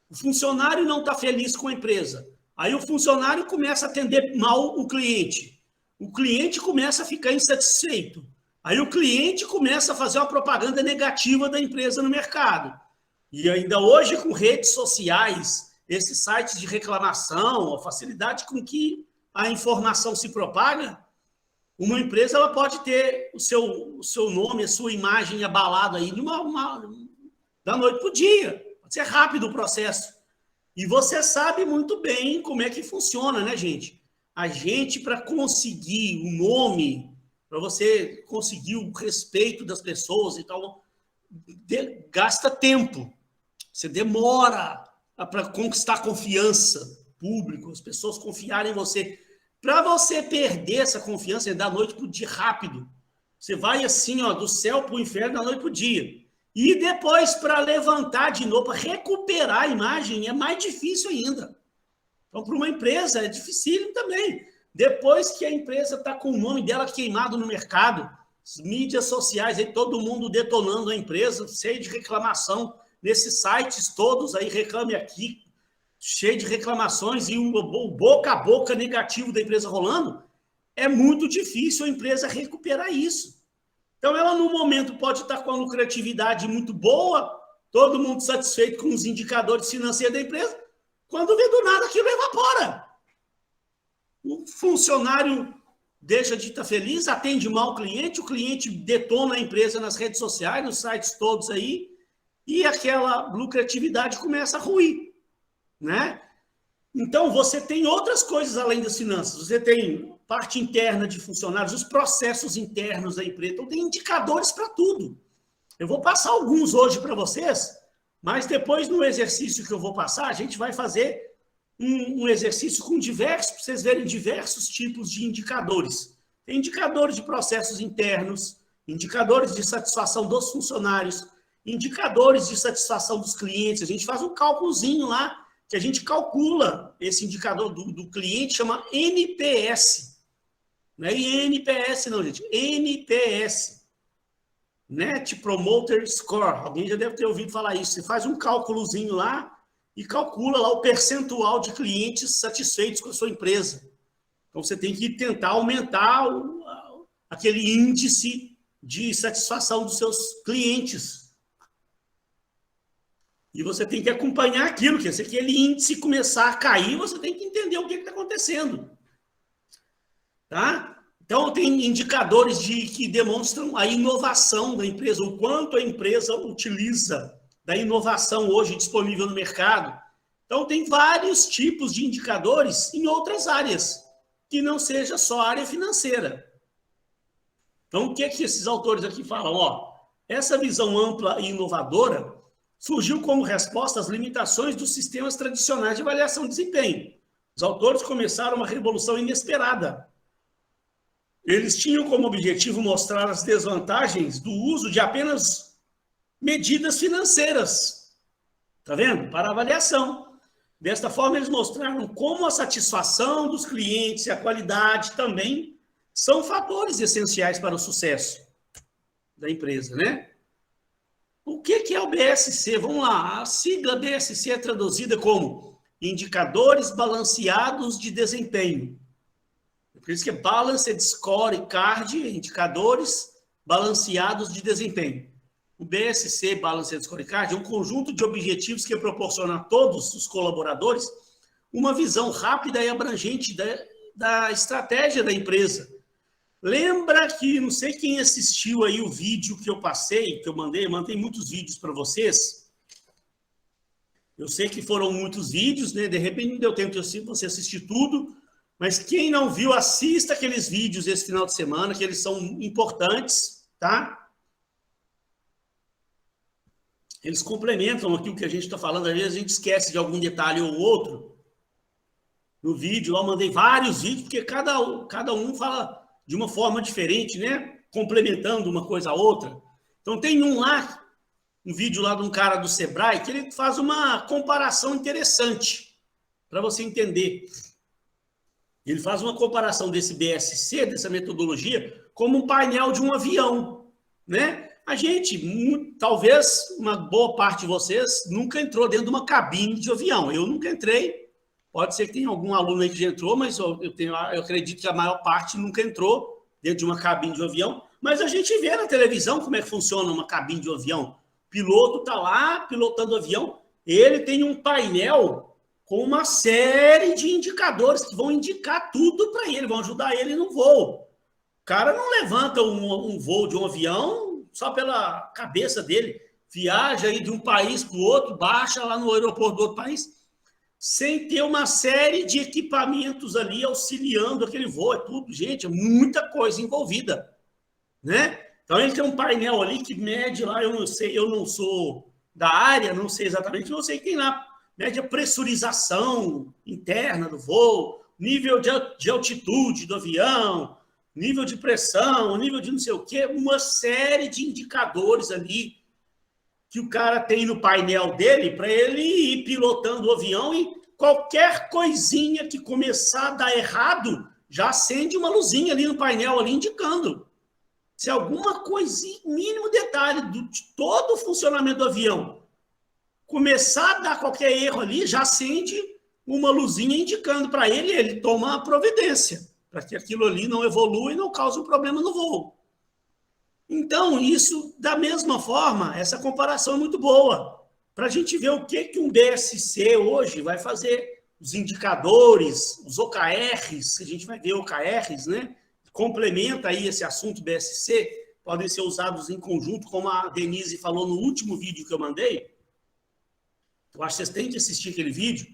o funcionário não está feliz com a empresa, aí o funcionário começa a atender mal o cliente começa a ficar insatisfeito, aí o cliente começa a fazer uma propaganda negativa da empresa no mercado. E ainda hoje, com redes sociais, esses sites de reclamação, a facilidade com que a informação se propaga, uma empresa ela pode ter o seu nome, a sua imagem abalada aí da noite para o dia. Pode ser rápido o processo. E você sabe muito bem como é que funciona, né, gente? A gente, para conseguir o nome, para você conseguir o respeito das pessoas e tal, gasta tempo. Você demora para conquistar confiança pública, as pessoas confiarem em você. Para você perder essa confiança, é da noite para o dia rápido. Você vai assim, ó, do céu para o inferno, da noite para o dia. E depois, para levantar de novo, para recuperar a imagem, é mais difícil ainda. Então, para uma empresa, é dificílimo também. Depois que a empresa está com o nome dela queimado no mercado, as mídias sociais, aí todo mundo detonando a empresa, cheio de reclamação, nesses sites todos aí, Reclame Aqui, cheio de reclamações e o boca a boca negativo da empresa rolando, é muito difícil a empresa recuperar isso. Então, ela, no momento, pode estar com a lucratividade muito boa, todo mundo satisfeito com os indicadores financeiros da empresa, quando vê do nada aquilo evapora. O funcionário deixa de estar feliz, atende mal o cliente detona a empresa nas redes sociais, nos sites todos aí, e aquela lucratividade começa a ruir, né? Então, você tem outras coisas além das finanças. Você tem parte interna de funcionários, os processos internos da empresa. Então, tem indicadores para tudo. Eu vou passar alguns hoje para vocês, mas depois, no exercício que eu vou passar, a gente vai fazer um exercício com diversos, para vocês verem diversos tipos de indicadores. Tem indicadores de processos internos, indicadores de satisfação dos funcionários, indicadores de satisfação dos clientes. A gente faz um cálculozinho lá, que a gente calcula esse indicador do cliente, chama NPS. Não é NPS não, gente. NPS. Net Promoter Score. Alguém já deve ter ouvido falar isso. Você faz um cálculozinho lá e calcula lá o percentual de clientes satisfeitos com a sua empresa. Então, você tem que tentar aumentar aquele índice de satisfação dos seus clientes. E você tem que acompanhar aquilo, que se aquele índice começar a cair, você tem que entender o que está acontecendo. Tá? Então, tem indicadores que demonstram a inovação da empresa, o quanto a empresa utiliza da inovação hoje disponível no mercado. Então, tem vários tipos de indicadores em outras áreas, que não seja só a área financeira. Então, o que é que esses autores aqui falam? Ó, essa visão ampla e inovadora surgiu como resposta às limitações dos sistemas tradicionais de avaliação de desempenho. Os autores começaram uma revolução inesperada. Eles tinham como objetivo mostrar as desvantagens do uso de apenas medidas financeiras, tá vendo? Para avaliação. Desta forma, eles mostraram como a satisfação dos clientes e a qualidade também são fatores essenciais para o sucesso da empresa, né? O que é o BSC? Vamos lá, a sigla BSC é traduzida como Indicadores Balanceados de Desempenho. Por isso que é Balanced Score Card, Indicadores Balanceados de Desempenho. o BSC, Balanced Scorecard, é um conjunto de objetivos que proporciona a todos os colaboradores uma visão rápida e abrangente da estratégia da empresa. Lembra que, não sei quem assistiu aí o vídeo que eu passei, que eu mandei muitos vídeos para vocês. Eu sei que foram muitos vídeos, né? De repente não deu tempo de você assistir tudo, mas quem não viu, assista aqueles vídeos esse final de semana, que eles são importantes, tá? Eles complementam aqui o que a gente está falando, às vezes a gente esquece de algum detalhe ou outro. No vídeo, lá eu mandei vários vídeos, porque cada um fala de uma forma diferente, né? Complementando uma coisa a outra. Então tem um vídeo lá de um cara do Sebrae, que ele faz uma comparação interessante, para você entender. Ele faz uma comparação desse BSC, dessa metodologia, como um painel de um avião, né? A gente, talvez uma boa parte de vocês, nunca entrou dentro de uma cabine de avião. Eu nunca entrei. Pode ser que tenha algum aluno aí que já entrou, mas eu acredito que a maior parte nunca entrou dentro de uma cabine de avião. Mas a gente vê na televisão como é que funciona uma cabine de avião. O piloto está lá pilotando o avião. Ele tem um painel com uma série de indicadores que vão indicar tudo para ele, vão ajudar ele no voo. O cara não levanta um voo de um avião só pela cabeça dele. Viaja aí de um país para o outro, baixa lá no aeroporto do outro país, sem ter uma série de equipamentos ali auxiliando aquele voo. É tudo, gente, é muita coisa envolvida, né? Então ele tem um painel ali que mede lá, eu não sei, eu não sou da área, não sei exatamente, não sei quem lá mede a pressurização interna do voo, nível de altitude do avião, nível de pressão, nível de não sei o quê, uma série de indicadores ali que o cara tem no painel dele para ele ir pilotando o avião, e qualquer coisinha que começar a dar errado, já acende uma luzinha ali no painel, ali indicando. Se alguma coisinha, mínimo detalhe de todo o funcionamento do avião começar a dar qualquer erro ali, já acende uma luzinha indicando para ele, e ele toma a providência para que aquilo ali não evolua e não cause um problema no voo. Então, isso, da mesma forma, essa comparação é muito boa, para a gente ver o que um BSC hoje vai fazer, os indicadores, os OKRs, a gente vai ver OKRs, né? Complementa aí esse assunto BSC, podem ser usados em conjunto, como a Denise falou no último vídeo que eu mandei. Eu acho que vocês têm que assistir aquele vídeo.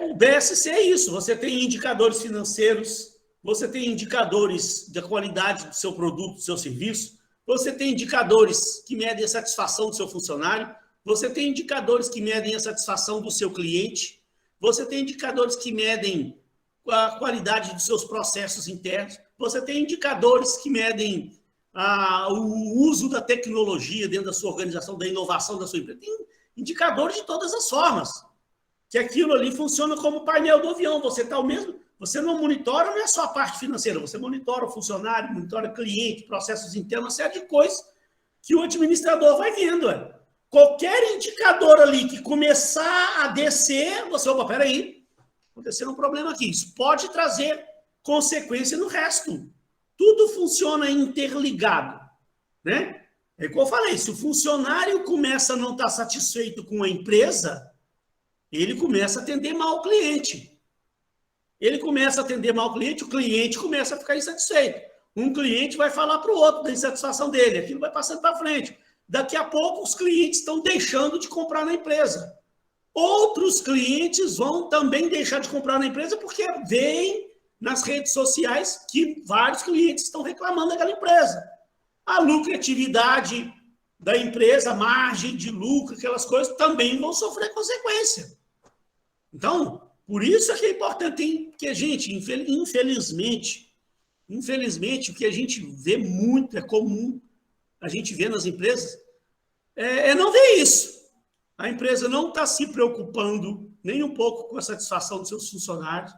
O BSC é isso, você tem indicadores financeiros, você tem indicadores da qualidade do seu produto, do seu serviço, você tem indicadores que medem a satisfação do seu funcionário, você tem indicadores que medem a satisfação do seu cliente, você tem indicadores que medem a qualidade dos seus processos internos, você tem indicadores que medem o uso da tecnologia dentro da sua organização, da inovação da sua empresa. Tem indicadores de todas as formas, que aquilo ali funciona como painel do avião. Você está o mesmo, você não monitora, não é só a parte financeira, você monitora o funcionário, monitora o cliente, processos internos, uma série de coisas que o administrador vai vendo. Qualquer indicador ali que começar a descer, você, opa, peraí, aconteceu um problema aqui. Isso pode trazer consequência no resto. Tudo funciona interligado, né? É como eu falei, se o funcionário começa a não estar satisfeito com a empresa, ele começa a atender mal o cliente. Ele começa a atender mal o cliente começa a ficar insatisfeito. Um cliente vai falar para o outro da insatisfação dele, aquilo vai passando para frente. Daqui a pouco, os clientes estão deixando de comprar na empresa. Outros clientes vão também deixar de comprar na empresa porque veem nas redes sociais que vários clientes estão reclamando daquela empresa. A lucratividade da empresa, a margem de lucro, aquelas coisas, também vão sofrer consequência. Então, por isso é que é importante que a gente, infelizmente, o que a gente vê muito, é comum a gente ver nas empresas, é não ver isso. A empresa não está se preocupando nem um pouco com a satisfação dos seus funcionários,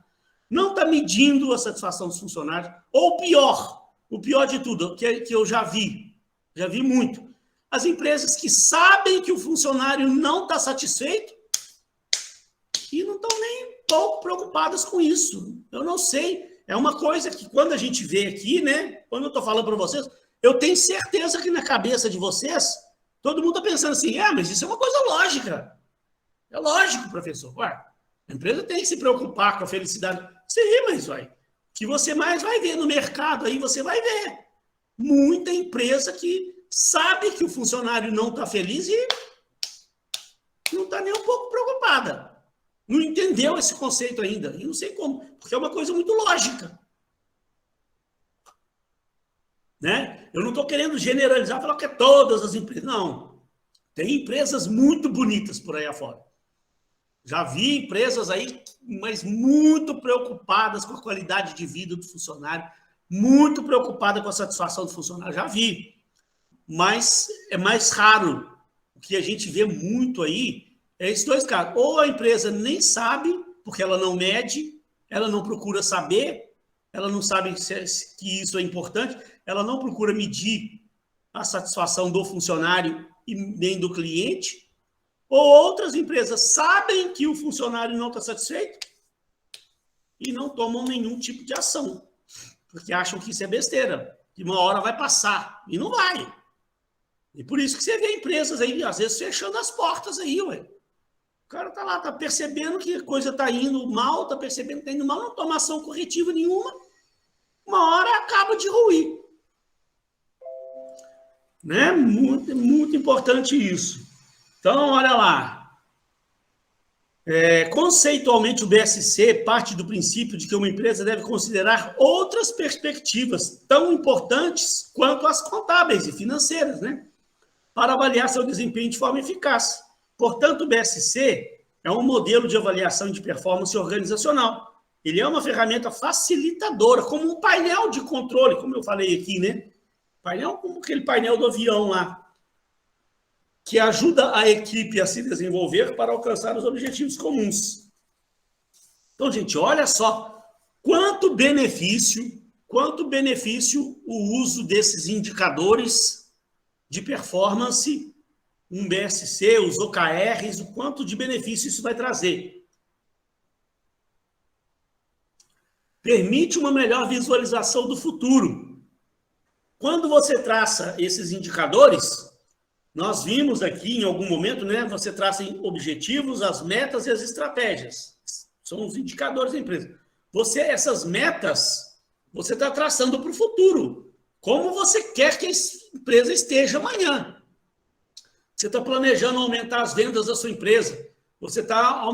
não está medindo a satisfação dos funcionários, ou o pior de tudo, que eu já vi muito, as empresas que sabem que o funcionário não está satisfeito e não estão nem um pouco preocupadas com isso. Eu não sei, é uma coisa que quando a gente vê aqui, né, quando eu estou falando para vocês, Eu tenho certeza que na cabeça de vocês, todo mundo está pensando assim, mas isso é uma coisa lógica. É lógico, professor. Ué, a empresa tem que se preocupar com a felicidade. Sim, mas o que você mais vai ver no mercado aí, você vai ver muita empresa que sabe que o funcionário não está feliz e não está nem um pouco preocupada. Não entendeu esse conceito ainda. E não sei como, porque é uma coisa muito lógica. Né? Eu não estou querendo generalizar, falar que é todas as empresas. Não. Tem empresas muito bonitas por aí afora. Já vi empresas aí, mas muito preocupadas com a qualidade de vida do funcionário, muito preocupada com a satisfação do funcionário. Já vi. Mas é mais raro. O que a gente vê muito aí é esses dois casos. Ou a empresa nem sabe, porque ela não mede, ela não procura saber, ela não sabe que isso é importante, ela não procura medir a satisfação do funcionário e nem do cliente, ou outras empresas sabem que o funcionário não está satisfeito e não tomam nenhum tipo de ação, porque acham que isso é besteira, que uma hora vai passar, e não vai. E por isso que você vê empresas aí, às vezes, fechando as portas aí, ué. O cara está lá, está percebendo que a coisa está indo mal, está percebendo que está indo mal, não toma ação corretiva nenhuma, uma hora acaba de ruir. Né? Muito, muito importante isso. Então, olha lá. Conceitualmente, o BSC parte do princípio de que uma empresa deve considerar outras perspectivas tão importantes quanto as contábeis e financeiras, né? Para avaliar seu desempenho de forma eficaz. Portanto, o BSC é um modelo de avaliação de performance organizacional. Ele é uma ferramenta facilitadora, como um painel de controle, como eu falei aqui, né? Painel como aquele painel do avião lá, que ajuda a equipe a se desenvolver para alcançar os objetivos comuns. Então, gente, olha só quanto benefício o uso desses indicadores de performance, um BSC, os OKRs, o quanto de benefício isso vai trazer. Permite uma melhor visualização do futuro. Quando você traça esses indicadores, nós vimos aqui em algum momento, né? Você traça objetivos, as metas e as estratégias. São os indicadores da empresa. Essas metas, você está traçando para o futuro. Como você quer que a empresa esteja amanhã. Você está planejando aumentar as vendas da sua empresa. Você está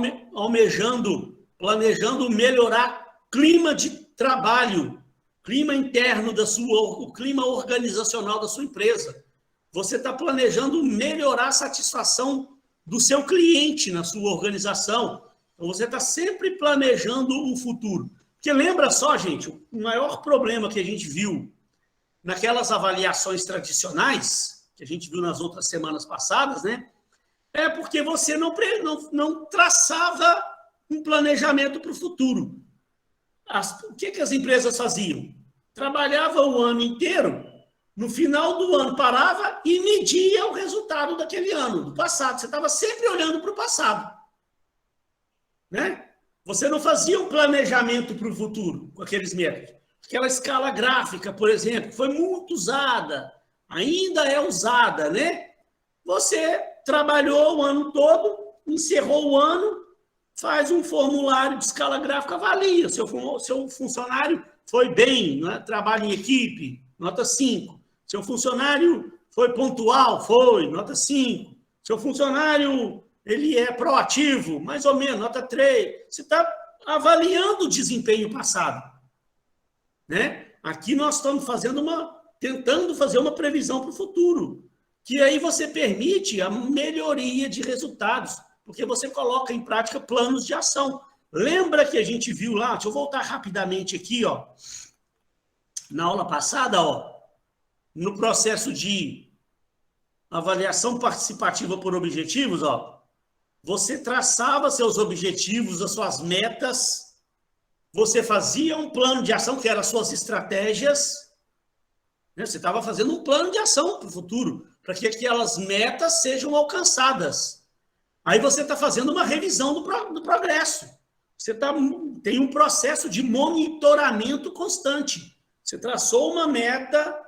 planejando melhorar clima de trabalho, clima interno o clima organizacional da sua empresa. Você está planejando melhorar a satisfação do seu cliente na sua organização. Então, você está sempre planejando um futuro. Porque lembra só, gente, o maior problema que a gente viu naquelas avaliações tradicionais, que a gente viu nas outras semanas passadas, né? É porque você não traçava um planejamento para o futuro. O que as empresas faziam? Trabalhavam o ano inteiro, no final do ano parava e media o resultado daquele ano, do passado. Você estava sempre olhando para o passado. Né? Você não fazia um planejamento para o futuro com aqueles métodos. Aquela escala gráfica, por exemplo, foi muito usada, ainda é usada, né? Você trabalhou o ano todo, encerrou o ano, faz um formulário de escala gráfica, avalia. Seu funcionário foi bem, né? Trabalha em equipe, nota 5. Seu funcionário foi pontual, foi, nota 5. Seu funcionário, ele é proativo, mais ou menos, nota 3. Você está avaliando o desempenho passado. Né? Aqui nós estamos tentando fazer uma previsão para o futuro, que aí você permite a melhoria de resultados, porque você coloca em prática planos de ação. Lembra que a gente viu lá, deixa eu voltar rapidamente aqui, ó, na aula passada, ó, no processo de avaliação participativa por objetivos, ó, você traçava seus objetivos, as suas metas, você fazia um plano de ação, que eram as suas estratégias, né? Você estava fazendo um plano de ação para o futuro, para que aquelas metas sejam alcançadas. Aí você está fazendo uma revisão do progresso. Você tem um processo de monitoramento constante. Você traçou uma meta,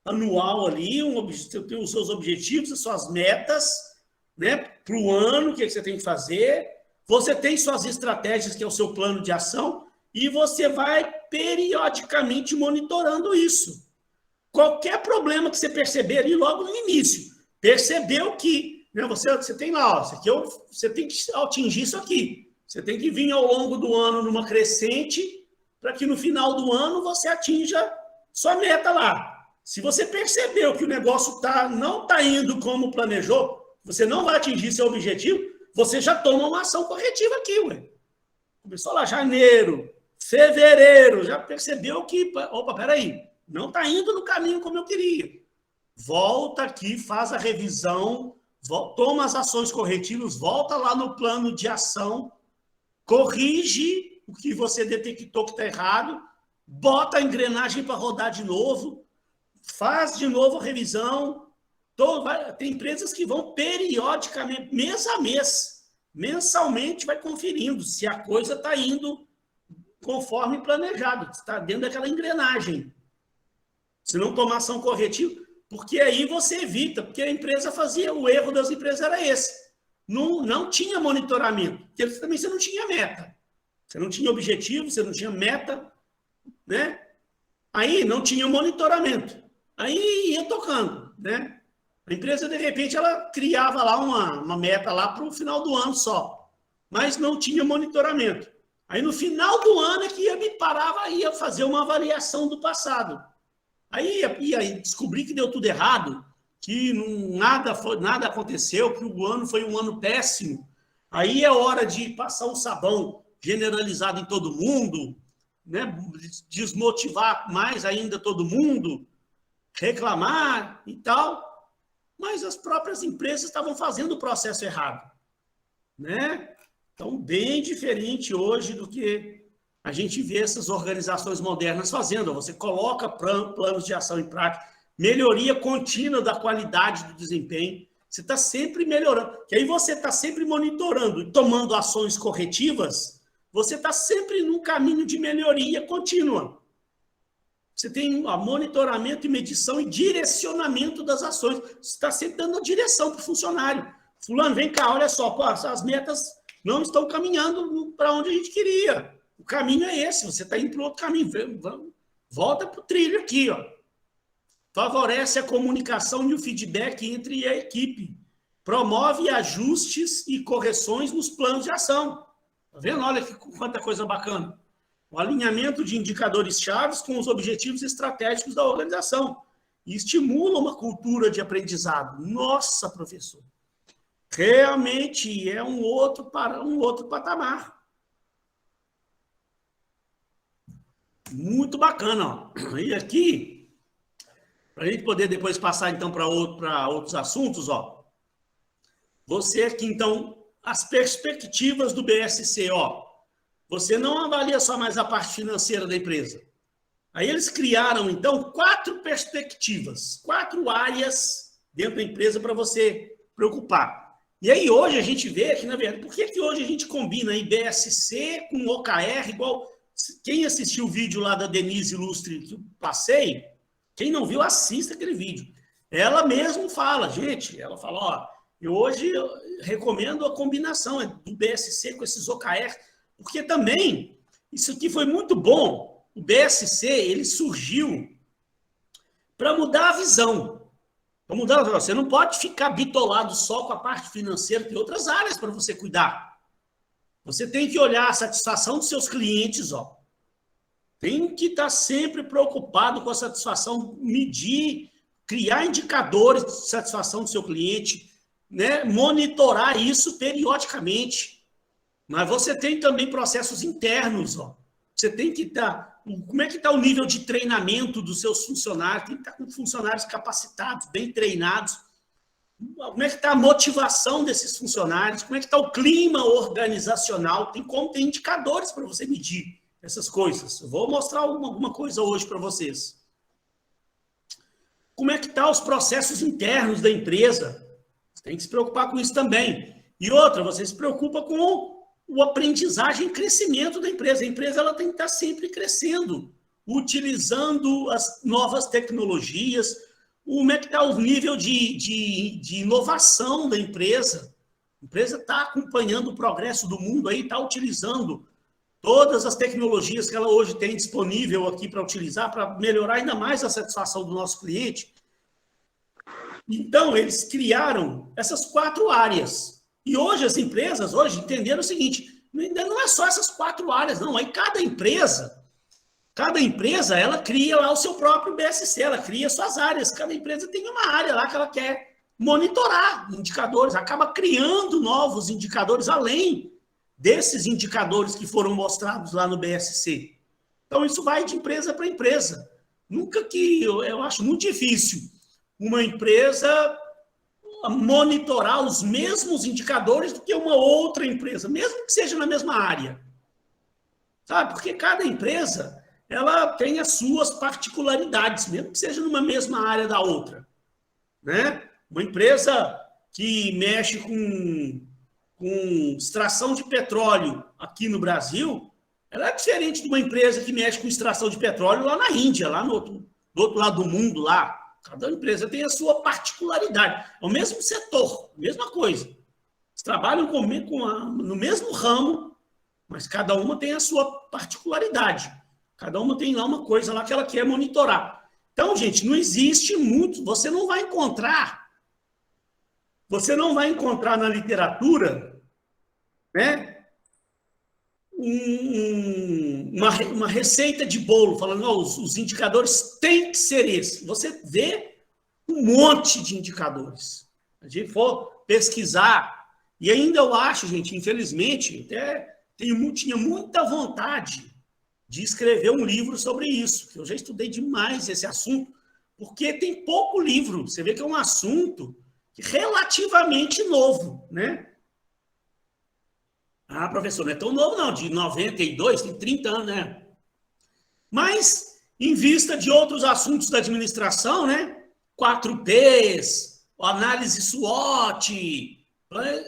anual ali, você tem os seus objetivos, as suas metas, né, para o ano, o que você tem que fazer. Você tem suas estratégias, que é o seu plano de ação, e você vai periodicamente monitorando isso. Qualquer problema que você perceber ali logo no início, percebeu que, né, você tem lá, ó, você tem que atingir isso aqui. Você tem que vir ao longo do ano numa crescente, para que no final do ano você atinja sua meta lá. Se você percebeu que o negócio não está indo como planejou, você não vai atingir seu objetivo, você já toma uma ação corretiva aqui, ué. Começou lá janeiro, fevereiro, já percebeu que, opa, peraí, não está indo no caminho como eu queria. Volta aqui, faz a revisão, toma as ações corretivas, volta lá no plano de ação, corrige o que você detectou que está errado, bota a engrenagem para rodar de novo, faz de novo a revisão. Tem empresas que vão periodicamente, mês a mês, mensalmente, vai conferindo se a coisa está indo conforme planejado, está dentro daquela engrenagem. Se não tomar ação corretiva, porque aí você evita, porque a empresa fazia, o erro das empresas era esse. Não tinha monitoramento, porque também você não tinha meta. Você não tinha objetivo, você não tinha meta, né? Aí não tinha monitoramento. Aí ia tocando, né? A empresa, de repente, ela criava lá uma meta lá para o final do ano só, mas não tinha monitoramento. Aí, no final do ano, é que ia fazer uma avaliação do passado. Aí ia descobrir que deu tudo errado, que nada aconteceu, que o ano foi um ano péssimo. Aí é hora de passar um sabão generalizado em todo mundo, né? Desmotivar mais ainda todo mundo, reclamar e tal. Mas as próprias empresas estavam fazendo o processo errado, né? Então, bem diferente hoje do que a gente vê essas organizações modernas fazendo. Você coloca planos de ação em prática, melhoria contínua da qualidade do desempenho, você está sempre melhorando. Que aí você está sempre monitorando e tomando ações corretivas, você está sempre num caminho de melhoria contínua. Você tem monitoramento e medição e direcionamento das ações. Você está sempre dando a direção para o funcionário. Fulano, vem cá, olha só, pô, as metas não estão caminhando para onde a gente queria. O caminho é esse, você está indo para outro caminho. Volta para o trilho aqui, ó. Favorece a comunicação e o feedback entre a equipe. Promove ajustes e correções nos planos de ação. Tá vendo? Olha quanta coisa bacana. O alinhamento de indicadores chaves com os objetivos estratégicos da organização. E estimula uma cultura de aprendizado. Nossa, professor. Realmente é um outro patamar. Muito bacana. Ó. E aqui, para a gente poder depois passar então para outros assuntos, ó. Você aqui, então, as perspectivas do BSC, ó. Você não avalia só mais a parte financeira da empresa. Aí eles criaram, então, 4 perspectivas, 4 áreas dentro da empresa para você preocupar. E aí hoje a gente vê que, na verdade, por que hoje a gente combina aí BSC com OKR, igual quem assistiu o vídeo lá da Denise Lustre que eu passei, quem não viu, assista aquele vídeo. Ela mesmo fala, gente, ela fala, ó, hoje eu recomendo a combinação do BSC com esses OKR, porque também, isso aqui foi muito bom, o BSC, ele surgiu para mudar a visão. Para mudar a visão. Você não pode ficar bitolado só com a parte financeira, tem outras áreas para você cuidar. Você tem que olhar a satisfação dos seus clientes, ó. Tem que estar sempre preocupado com a satisfação, medir, criar indicadores de satisfação do seu cliente, né? Monitorar isso periodicamente. Mas você tem também processos internos, ó. Você tem que estar... Como é que está o nível de treinamento dos seus funcionários? Tem que estar com funcionários capacitados, bem treinados. Como é que está a motivação desses funcionários? Como é que está o clima organizacional? Tem indicadores para você medir essas coisas. Eu vou mostrar alguma coisa hoje para vocês. Como é que estão os processos internos da empresa? Você tem que se preocupar com isso também. E outra, você se preocupa com o aprendizagem e crescimento da empresa. A empresa ela tem que estar sempre crescendo, utilizando as novas tecnologias, Como é que está o nível de inovação da empresa? A empresa está acompanhando o progresso do mundo aí, está utilizando todas as tecnologias que ela hoje tem disponível aqui para utilizar, para melhorar ainda mais a satisfação do nosso cliente. Então, eles criaram essas 4 áreas. E hoje as empresas entenderam o seguinte, ainda não é só essas 4 áreas, não. Aí cada empresa, ela cria lá o seu próprio BSC, ela cria suas áreas. Cada empresa tem uma área lá que ela quer monitorar indicadores, acaba criando novos indicadores além desses indicadores que foram mostrados lá no BSC. Então, isso vai de empresa para empresa. Eu acho muito difícil uma empresa monitorar os mesmos indicadores do que uma outra empresa, mesmo que seja na mesma área. Sabe? Porque cada empresa ela tem as suas particularidades, mesmo que seja numa mesma área da outra. Né? Uma empresa que mexe com extração de petróleo aqui no Brasil, ela é diferente de uma empresa que mexe com extração de petróleo lá na Índia, lá do outro lado do mundo, lá. Cada empresa tem a sua particularidade. É o mesmo setor, mesma coisa. Eles trabalham no mesmo ramo, mas cada uma tem a sua particularidade. Cada uma tem lá uma coisa lá que ela quer monitorar. Então, gente, não existe muito, você não vai encontrar na literatura, né, uma receita de bolo, falando, os indicadores têm que ser esses. Você vê um monte de indicadores. Se a gente for pesquisar, e ainda eu acho, gente, infelizmente, até tinha muita vontade de escrever um livro sobre isso, que eu já estudei demais esse assunto, porque tem pouco livro. Você vê que é um assunto relativamente novo, né? Ah, professor, não é tão novo não, de 92, tem 30 anos, né? Mas, em vista de outros assuntos da administração, né? 4Ps, análise SWOT,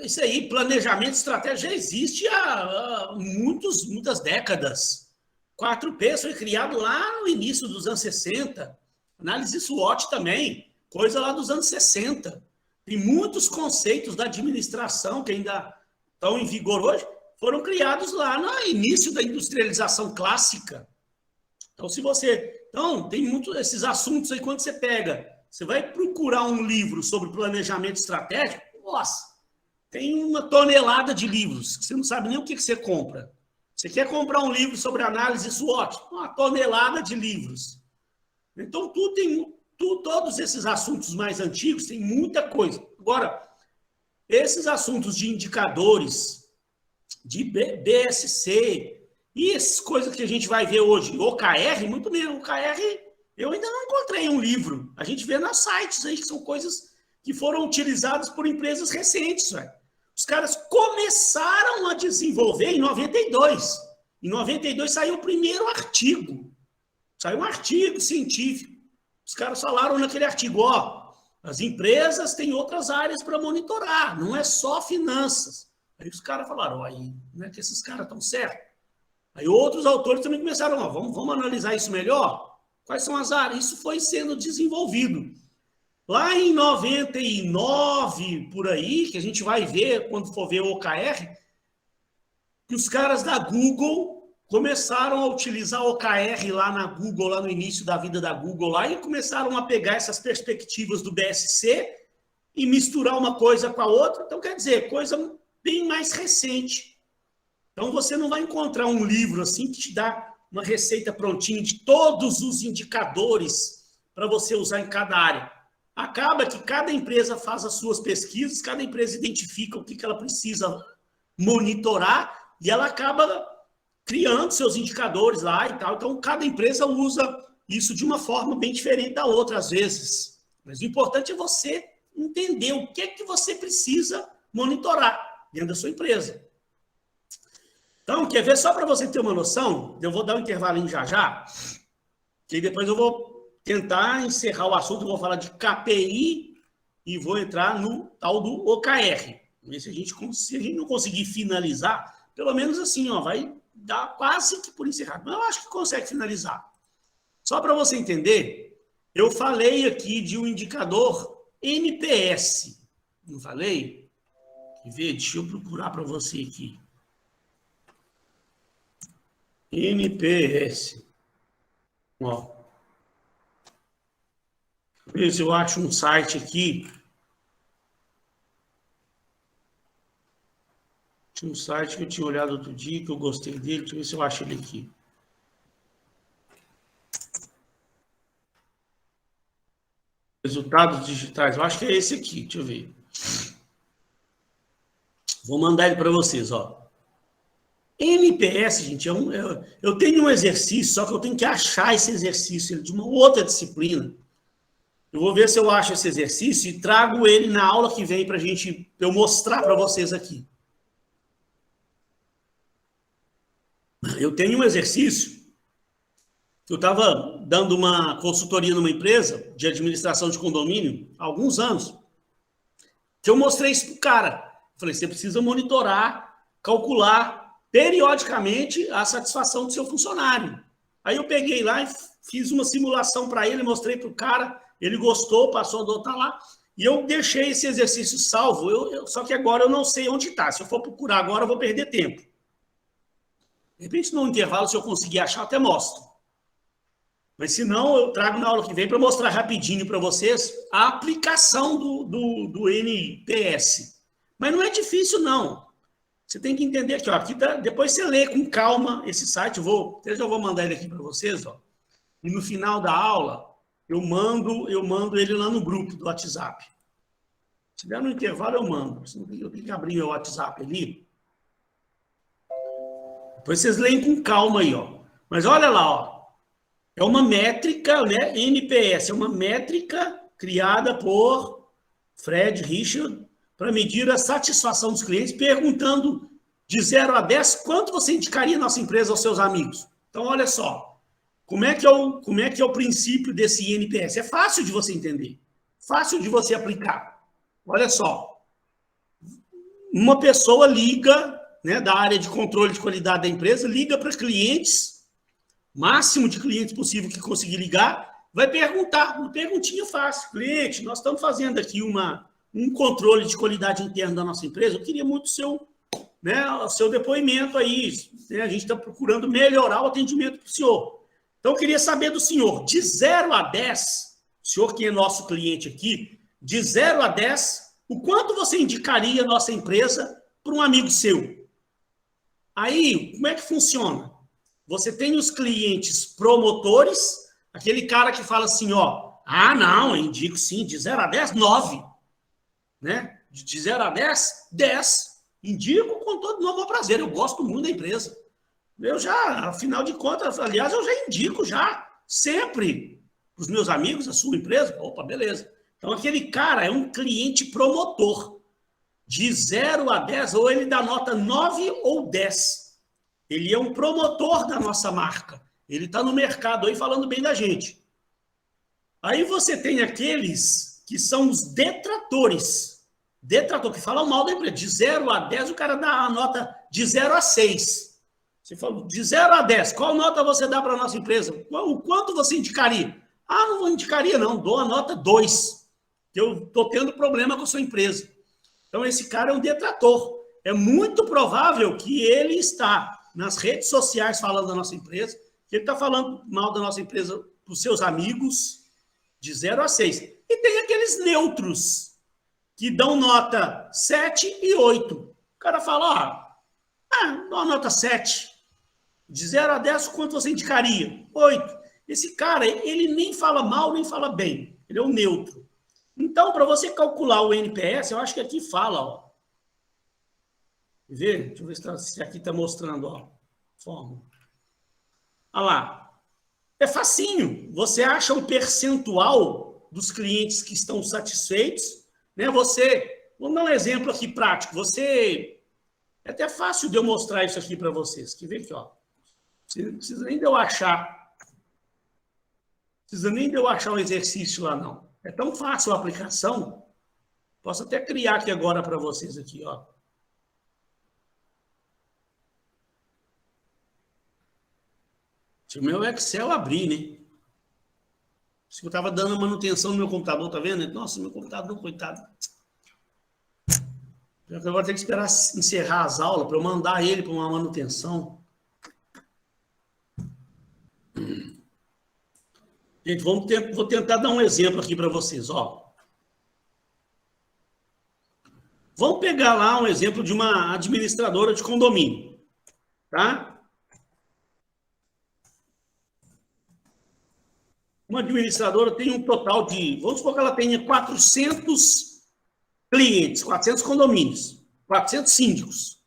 isso aí, planejamento estratégico, já existe há muitas décadas. 4Ps foi criado lá no início dos anos 60, análise SWOT também, coisa lá dos anos 60. Tem muitos conceitos da administração que ainda estão em vigor hoje, foram criados lá no início da industrialização clássica. Então, tem muitos desses assuntos aí, quando você vai procurar um livro sobre planejamento estratégico, nossa, tem uma tonelada de livros, que você não sabe nem o que você compra. Você quer comprar um livro sobre análise SWOT? Uma tonelada de livros. Então, todos esses assuntos mais antigos, tem muita coisa. Agora, esses assuntos de indicadores, de BSC, e essas coisas que a gente vai ver hoje, OKR, muito mesmo, OKR, eu ainda não encontrei um livro. A gente vê nos sites aí, que são coisas que foram utilizadas por empresas recentes. Véio. Os caras começaram a desenvolver em 92. Em 92 saiu o primeiro artigo. Saiu um artigo científico. Os caras falaram naquele artigo, as empresas têm outras áreas para monitorar, não é só finanças. Aí os caras falaram, aí, não é que esses caras estão certos? Aí outros autores também começaram, vamos analisar isso melhor? Quais são as áreas? Isso foi sendo desenvolvido. Lá em 99, por aí, que a gente vai ver, quando for ver o OKR, que os caras da Google começaram a utilizar o OKR lá na Google, lá no início da vida da Google, lá, e começaram a pegar essas perspectivas do BSC e misturar uma coisa com a outra. Então, quer dizer, coisa bem mais recente. Então, você não vai encontrar um livro assim que te dá uma receita prontinha de todos os indicadores para você usar em cada área. Acaba que cada empresa faz as suas pesquisas, cada empresa identifica o que ela precisa monitorar e ela acaba criando seus indicadores lá e tal. Então, cada empresa usa isso de uma forma bem diferente da outra, às vezes. Mas o importante é você entender o que é que você precisa monitorar dentro da sua empresa. Então, quer ver? Só para você ter uma noção, eu vou dar um intervalinho já, que depois eu vou tentar encerrar o assunto, eu vou falar de KPI e vou entrar no tal do OKR. Se a gente não conseguir finalizar, pelo menos assim, vai dar quase que por encerrado. Mas eu acho que consegue finalizar. Só para você entender, eu falei aqui de um indicador NPS. Não falei? Quer ver? Deixa eu procurar para você aqui. NPS. Ó. Ver se eu acho um site aqui. Tinha um site que eu tinha olhado outro dia, que eu gostei dele. Deixa eu ver se eu acho ele aqui. Resultados digitais. Eu acho que é esse aqui. Deixa eu ver. Vou mandar ele para vocês, ó. NPS, gente, eu tenho um exercício, só que eu tenho que achar esse exercício de uma outra disciplina. Eu vou ver se eu acho esse exercício e trago ele na aula que vem para eu mostrar para vocês aqui. Eu tenho um exercício que eu estava dando uma consultoria numa empresa de administração de condomínio há alguns anos, que eu mostrei isso para o cara. Falei, você precisa monitorar, calcular periodicamente a satisfação do seu funcionário. Aí eu peguei lá e fiz uma simulação para ele, mostrei para o cara, ele gostou, passou a adotar lá, e eu deixei esse exercício salvo, só que agora eu não sei onde está. Se eu for procurar agora, eu vou perder tempo. De repente, no intervalo, se eu conseguir achar, até mostro. Mas se não, eu trago na aula que vem para mostrar rapidinho para vocês a aplicação do NPS. Mas não é difícil, não. Você tem que entender aqui, ó, aqui tá, depois você lê com calma esse site, eu já vou mandar ele aqui para vocês, ó. E no final da aula, eu mando ele lá no grupo do WhatsApp. Se der no intervalo, eu mando. Eu tenho que abrir meu WhatsApp ali. Depois vocês leem com calma aí, ó. Mas olha lá, ó. É uma métrica, né? NPS, é uma métrica criada por Fred Richard para medir a satisfação dos clientes, perguntando de 0 a 10 quanto você indicaria a nossa empresa aos seus amigos. Então, olha só, como é que é o princípio desse NPS? É fácil de você entender, fácil de você aplicar. Olha só, uma pessoa liga, né, da área de controle de qualidade da empresa, liga para clientes, máximo de clientes possível que conseguir ligar, vai perguntar, uma perguntinha fácil. Cliente, nós estamos fazendo aqui um controle de qualidade interna da nossa empresa, eu queria muito o seu depoimento aí, né? A gente está procurando melhorar o atendimento para o senhor. Então, eu queria saber do senhor, de 0 a 10, o senhor que é nosso cliente aqui, de 0 a 10, o quanto você indicaria a nossa empresa para um amigo seu? Aí, como é que funciona? Você tem os clientes promotores, aquele cara que fala assim, ó, não, eu indico sim, de 0 a 10, 9. Né? De 0 a 10, 10. Indico com todo o meu prazer, eu gosto muito da empresa. Eu já, afinal de contas, aliás, eu já indico já, sempre, para os meus amigos, a sua empresa. Opa, beleza. Então, aquele cara é um cliente promotor. De 0 a 10, ou ele dá nota 9 ou 10. Ele é um promotor da nossa marca. Ele está no mercado aí falando bem da gente. Aí você tem aqueles que são os detratores. Detrator, que falam mal da empresa. De 0 a 10, o cara dá a nota de 0 a 6. Você falou, de 0 a 10, qual nota você dá para a nossa empresa? O quanto você indicaria? Não indicaria não, dou a nota 2. Eu estou tendo problema com a sua empresa. Então, esse cara é um detrator. É muito provável que ele está nas redes sociais falando da nossa empresa, que ele está falando mal da nossa empresa para os seus amigos, de 0 a 6. E tem aqueles neutros, que dão nota 7 e 8. O cara fala, dá uma nota 7. De 0 a 10, quanto você indicaria? 8. Esse cara, ele nem fala mal, nem fala bem. Ele é um neutro. Então, para você calcular o NPS, eu acho que aqui fala, ó. Quer ver? Deixa eu ver se aqui está mostrando, ó. Fórmula. Olha lá. É facinho. Você acha um percentual dos clientes que estão satisfeitos, né? Vamos dar um exemplo aqui prático. É até fácil de eu mostrar isso aqui para vocês. Quer ver aqui, ó. Não precisa nem de eu achar. Não precisa nem de eu achar um exercício lá, não. É tão fácil a aplicação. Posso até criar aqui agora para vocês aqui, ó. Se o meu Excel abrir, né? Eu estava dando a manutenção no meu computador, tá vendo? Nossa, meu computador, coitado. Agora tem que esperar encerrar as aulas para eu mandar ele para uma manutenção. Gente, vou tentar dar um exemplo aqui para vocês, ó. Vamos pegar lá um exemplo de uma administradora de condomínio, tá? Uma administradora tem um total de, vamos supor que ela tenha 400 clientes, 400 condomínios, 400 síndicos,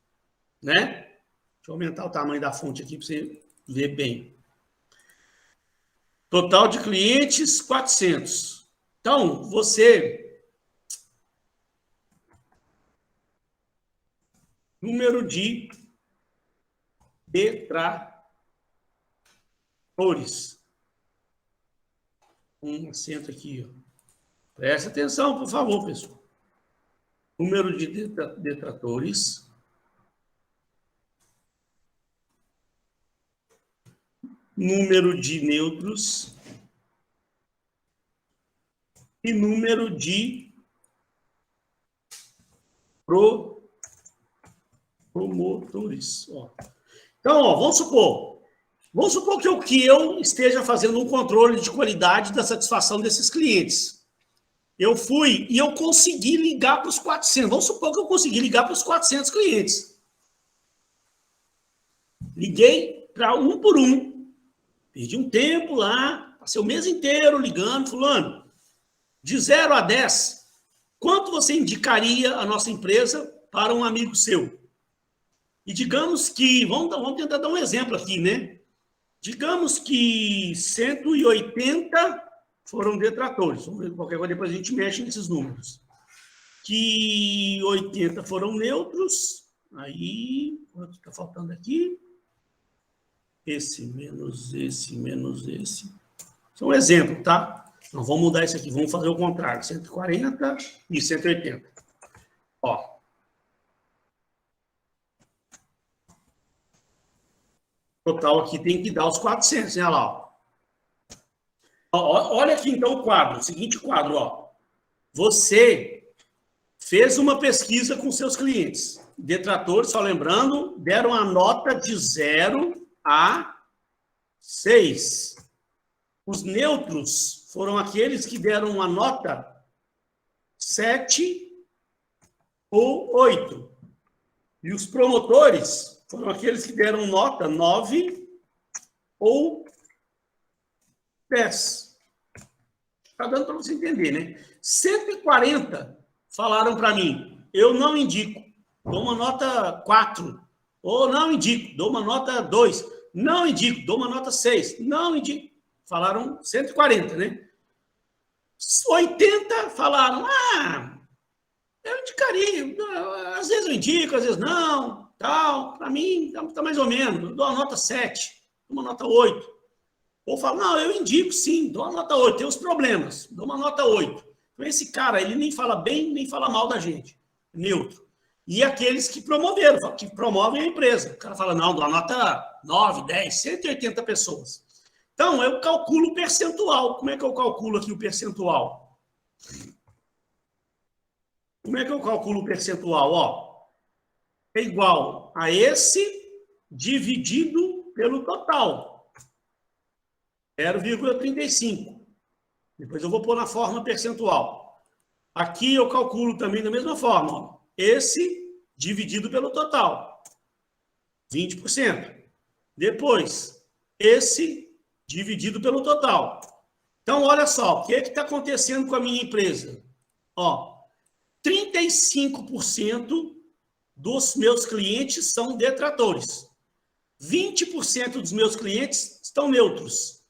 né? Deixa eu aumentar o tamanho da fonte aqui para você ver bem. Total de clientes, 400. Então, você... Número de detratores. Um acento aqui, ó. Presta atenção, por favor, pessoal. Número de detratores. Número de neutros. E número de promotores. Ó. Então, ó, vamos supor que eu esteja fazendo um controle de qualidade da satisfação desses clientes. Eu fui e eu consegui ligar para os 400. Vamos supor que eu consegui ligar para os 400 clientes. Liguei para um por um. Perdi um tempo lá, passei o mês inteiro ligando, fulano. De 0 a 10, quanto você indicaria a nossa empresa para um amigo seu? E digamos que, vamos tentar dar um exemplo aqui, né? Digamos que 180 foram detratores. Vamos ver, qualquer coisa depois a gente mexe nesses números. Que 80 foram neutros. Aí, quanto está faltando aqui? Esse menos esse menos esse. Isso é um exemplo, tá? Não vamos mudar isso aqui, vamos fazer o contrário. 140 e 180. Ó. Total aqui tem que dar os 400, né? Olha lá, ó. Olha aqui, então, o quadro. O seguinte quadro, ó. Você fez uma pesquisa com seus clientes. Detratores, só lembrando, deram a nota de 0 a 6. Os neutros foram aqueles que deram uma nota 7 ou 8. E os promotores foram aqueles que deram nota 9 ou 10. Está dando para você entender, né? 140 falaram para mim, eu não indico, dou uma nota 4. Ou não indico, dou uma nota 2. Não indico, dou uma nota 6. Não indico. Falaram 140, né? 80 falaram, eu indicaria. Às vezes eu indico, às vezes não. Tal, para mim, está mais ou menos. Eu dou uma nota 7, uma nota 8. Ou falo, não, eu indico sim, dou uma nota 8. Tem os problemas, dou uma nota 8. Então, esse cara, ele nem fala bem, nem fala mal da gente. Neutro. E aqueles que promoveram, que promovem a empresa. O cara fala, não, dou uma nota 9, 10, 180 pessoas. Então, eu calculo o percentual. Como é que eu calculo aqui o percentual? Como é que eu calculo o percentual? Ó, é igual a esse dividido pelo total. 0,35. Depois eu vou pôr na forma percentual. Aqui eu calculo também da mesma forma. Ó, esse dividido pelo total. 20%. Depois, esse dividido pelo total. Então, olha só, o que está acontecendo com a minha empresa? Ó, 35% dos meus clientes são detratores. 20% dos meus clientes estão neutros.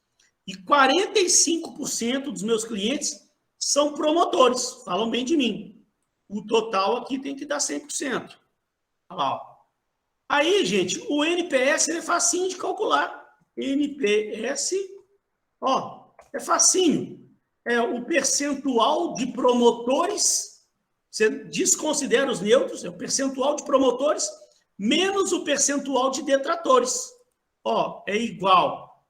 E 45% dos meus clientes são promotores, falam bem de mim. O total aqui tem que dar 100%. Olha lá, ó. Aí, gente, o NPS ele é facinho de calcular. NPS, ó, é facinho. É o percentual de promotores, você desconsidera os neutros, é o percentual de promotores menos o percentual de detratores. Ó, é igual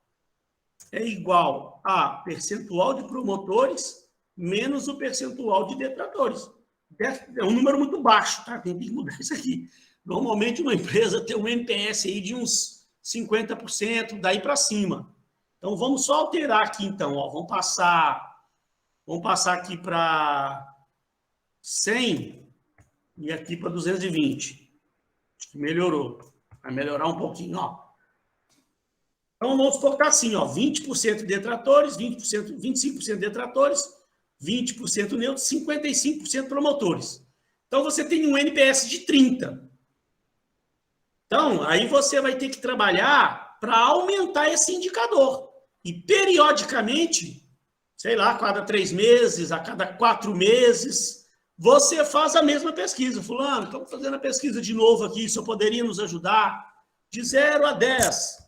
é igual a percentual de promotores menos o percentual de detratores. É um número muito baixo, tá? Tem que mudar isso aqui. Normalmente, uma empresa tem um NPS aí de uns 50%, daí para cima. Então, vamos só alterar aqui, então. Ó. Vamos passar aqui para 100 e aqui para 220. Acho que melhorou. Vai melhorar um pouquinho, ó. Então, vamos colocar assim, ó, 20% detratores, 20%, 25% detratores, 20% neutros, 55% promotores. Então, você tem um NPS de 30. Então, aí você vai ter que trabalhar para aumentar esse indicador. E, periodicamente, sei lá, a cada 3 meses, a cada 4 meses, você faz a mesma pesquisa. Fulano, estamos fazendo a pesquisa de novo aqui, o senhor poderia nos ajudar? De 0 a 10,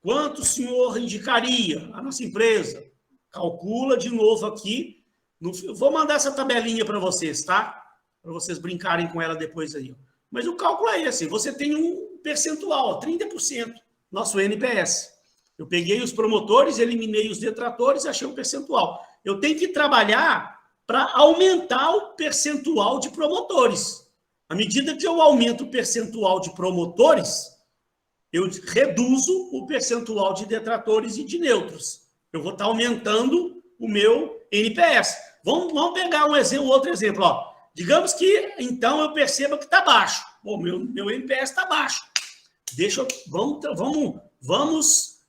quanto o senhor indicaria a nossa empresa? Calcula de novo aqui. Vou mandar essa tabelinha para vocês, tá? Para vocês brincarem com ela depois aí. Mas o cálculo é esse. Você tem um percentual, 30%, nosso NPS. Eu peguei os promotores, eliminei os detratores e achei um percentual. Eu tenho que trabalhar para aumentar o percentual de promotores. À medida que eu aumento o percentual de promotores, eu reduzo o percentual de detratores e de neutros. Eu vou estar aumentando o meu NPS. Vamos pegar outro exemplo. Ó. Digamos que, então, eu perceba que está baixo. Pô, meu NPS está baixo. Vamos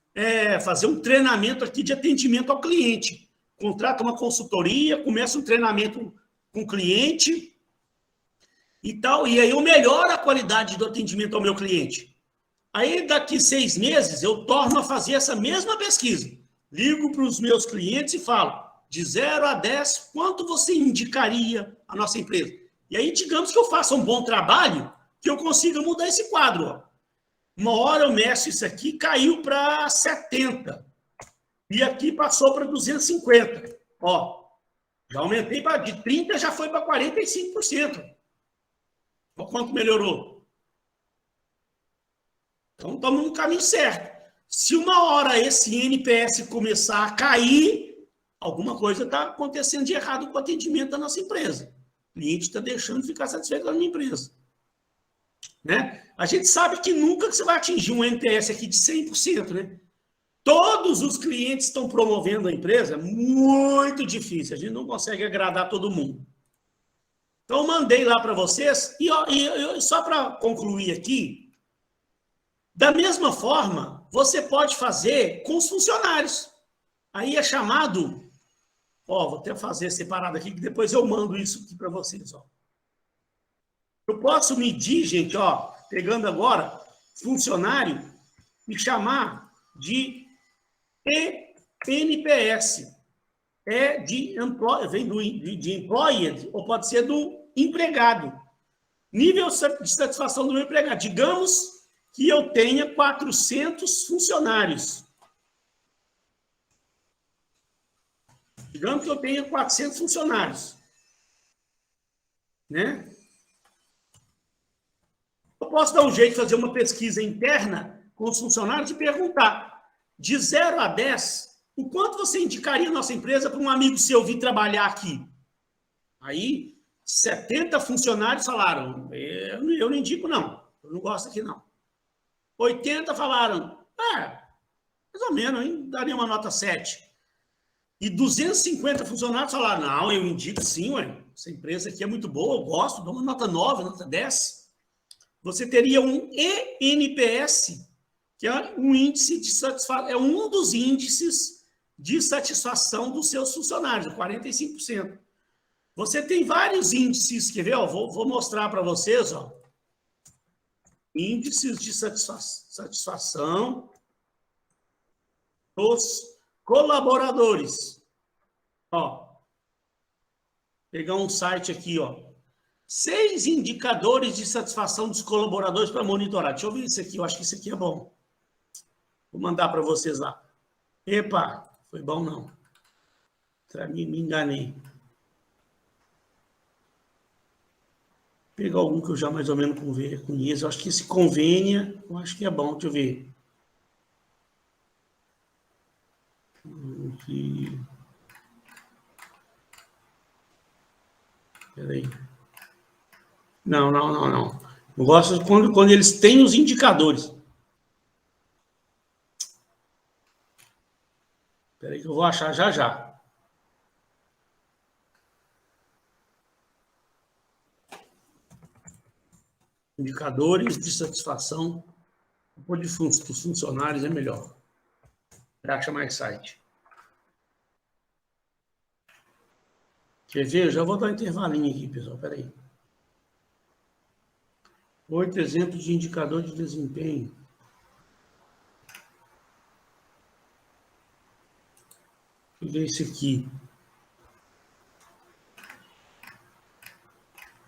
fazer um treinamento aqui de atendimento ao cliente. Contrata uma consultoria, começa um treinamento com o cliente e tal, e aí eu melhoro a qualidade do atendimento ao meu cliente. Aí, daqui 6 meses, eu torno a fazer essa mesma pesquisa. Ligo para os meus clientes e falo, de 0 a 10, quanto você indicaria a nossa empresa? E aí, digamos que eu faça um bom trabalho, que eu consiga mudar esse quadro. Ó. Uma hora eu meço isso aqui, caiu para 70. E aqui passou para 250. Ó, já aumentei de 30, já foi para 45%. Olha quanto melhorou. Então, estamos no caminho certo. Se uma hora esse NPS começar a cair, alguma coisa está acontecendo de errado com o atendimento da nossa empresa. O cliente está deixando de ficar satisfeito com a minha empresa. Né? A gente sabe que nunca você vai atingir um NPS aqui de 100%, né? Todos os clientes estão promovendo a empresa, muito difícil, a gente não consegue agradar todo mundo. Então, eu mandei lá para vocês, e só para concluir aqui, da mesma forma, você pode fazer com os funcionários. Aí é chamado, vou até fazer separado aqui, que depois eu mando isso aqui para vocês. Ó. Eu posso medir, gente, pegando agora, funcionário, e chamar de NPS. Vem de employed, ou pode ser do empregado. Nível de satisfação do meu empregado. Digamos que eu tenha 400 funcionários. Digamos que eu tenha 400 funcionários. Né? Eu posso dar um jeito de fazer uma pesquisa interna com os funcionários e perguntar, de 0 a 10, o quanto você indicaria a nossa empresa para um amigo seu vir trabalhar aqui? Aí, 70 funcionários falaram, eu não indico não, eu não gosto aqui não. 80 falaram, mais ou menos, hein? Daria uma nota 7. E 250 funcionários falaram, não, eu indico sim, essa empresa aqui é muito boa, eu gosto, dou uma nota 9, nota 10. Você teria um eNPS, que é um índice de satisfação, é um dos índices de satisfação dos seus funcionários, 45%. Você tem vários índices, quer ver? Vou mostrar para vocês, índices de satisfação dos colaboradores. Pegar um site aqui, 6 indicadores de satisfação dos colaboradores para monitorar. Deixa eu ver isso aqui, eu acho que isso aqui é bom. Vou mandar para vocês lá. Epa, foi bom não. Me enganei. Vou pegar algum que eu já mais ou menos conheço. Eu acho que esse Convênia, eu acho que é bom. Deixa eu ver. Peraí. Não. Eu gosto quando eles têm os indicadores. Peraí que eu vou achar já. Indicadores de satisfação dos funcionários é melhor. Acha mais site. Quer ver? Eu já vou dar um intervalinho aqui, pessoal. Peraí. 8 exemplos de indicador de desempenho. Deixa eu ver esse aqui.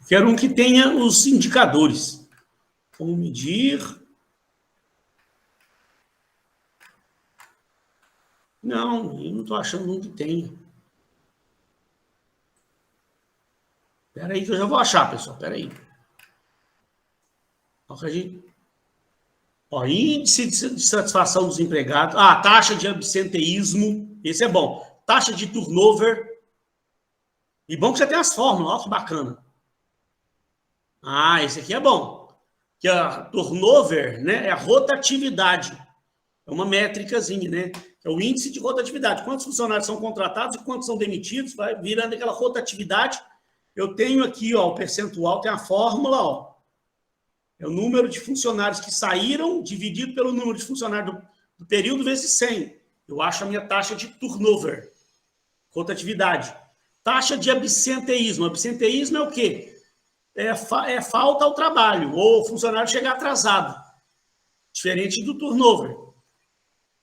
Quero um que tenha os indicadores. Como medir. Não, eu não estou achando um que tenha. Espera aí que eu já vou achar, pessoal. Espera aí. Índice de satisfação dos empregados. Taxa de absenteísmo. Esse é bom. Taxa de turnover. E bom que você tem as fórmulas. Olha que bacana. Esse aqui é bom. Que a turnover, né, é a rotatividade. É uma métricazinha, né? É o índice de rotatividade. Quantos funcionários são contratados e quantos são demitidos? Vai virando aquela rotatividade. Eu tenho aqui, ó, o percentual, tem a fórmula, ó. É o número de funcionários que saíram dividido pelo número de funcionários do período vezes 100. Eu acho a minha taxa de turnover, rotatividade. Taxa de absenteísmo. Absenteísmo é o quê? É falta ao trabalho, ou o funcionário chegar atrasado. Diferente do turnover.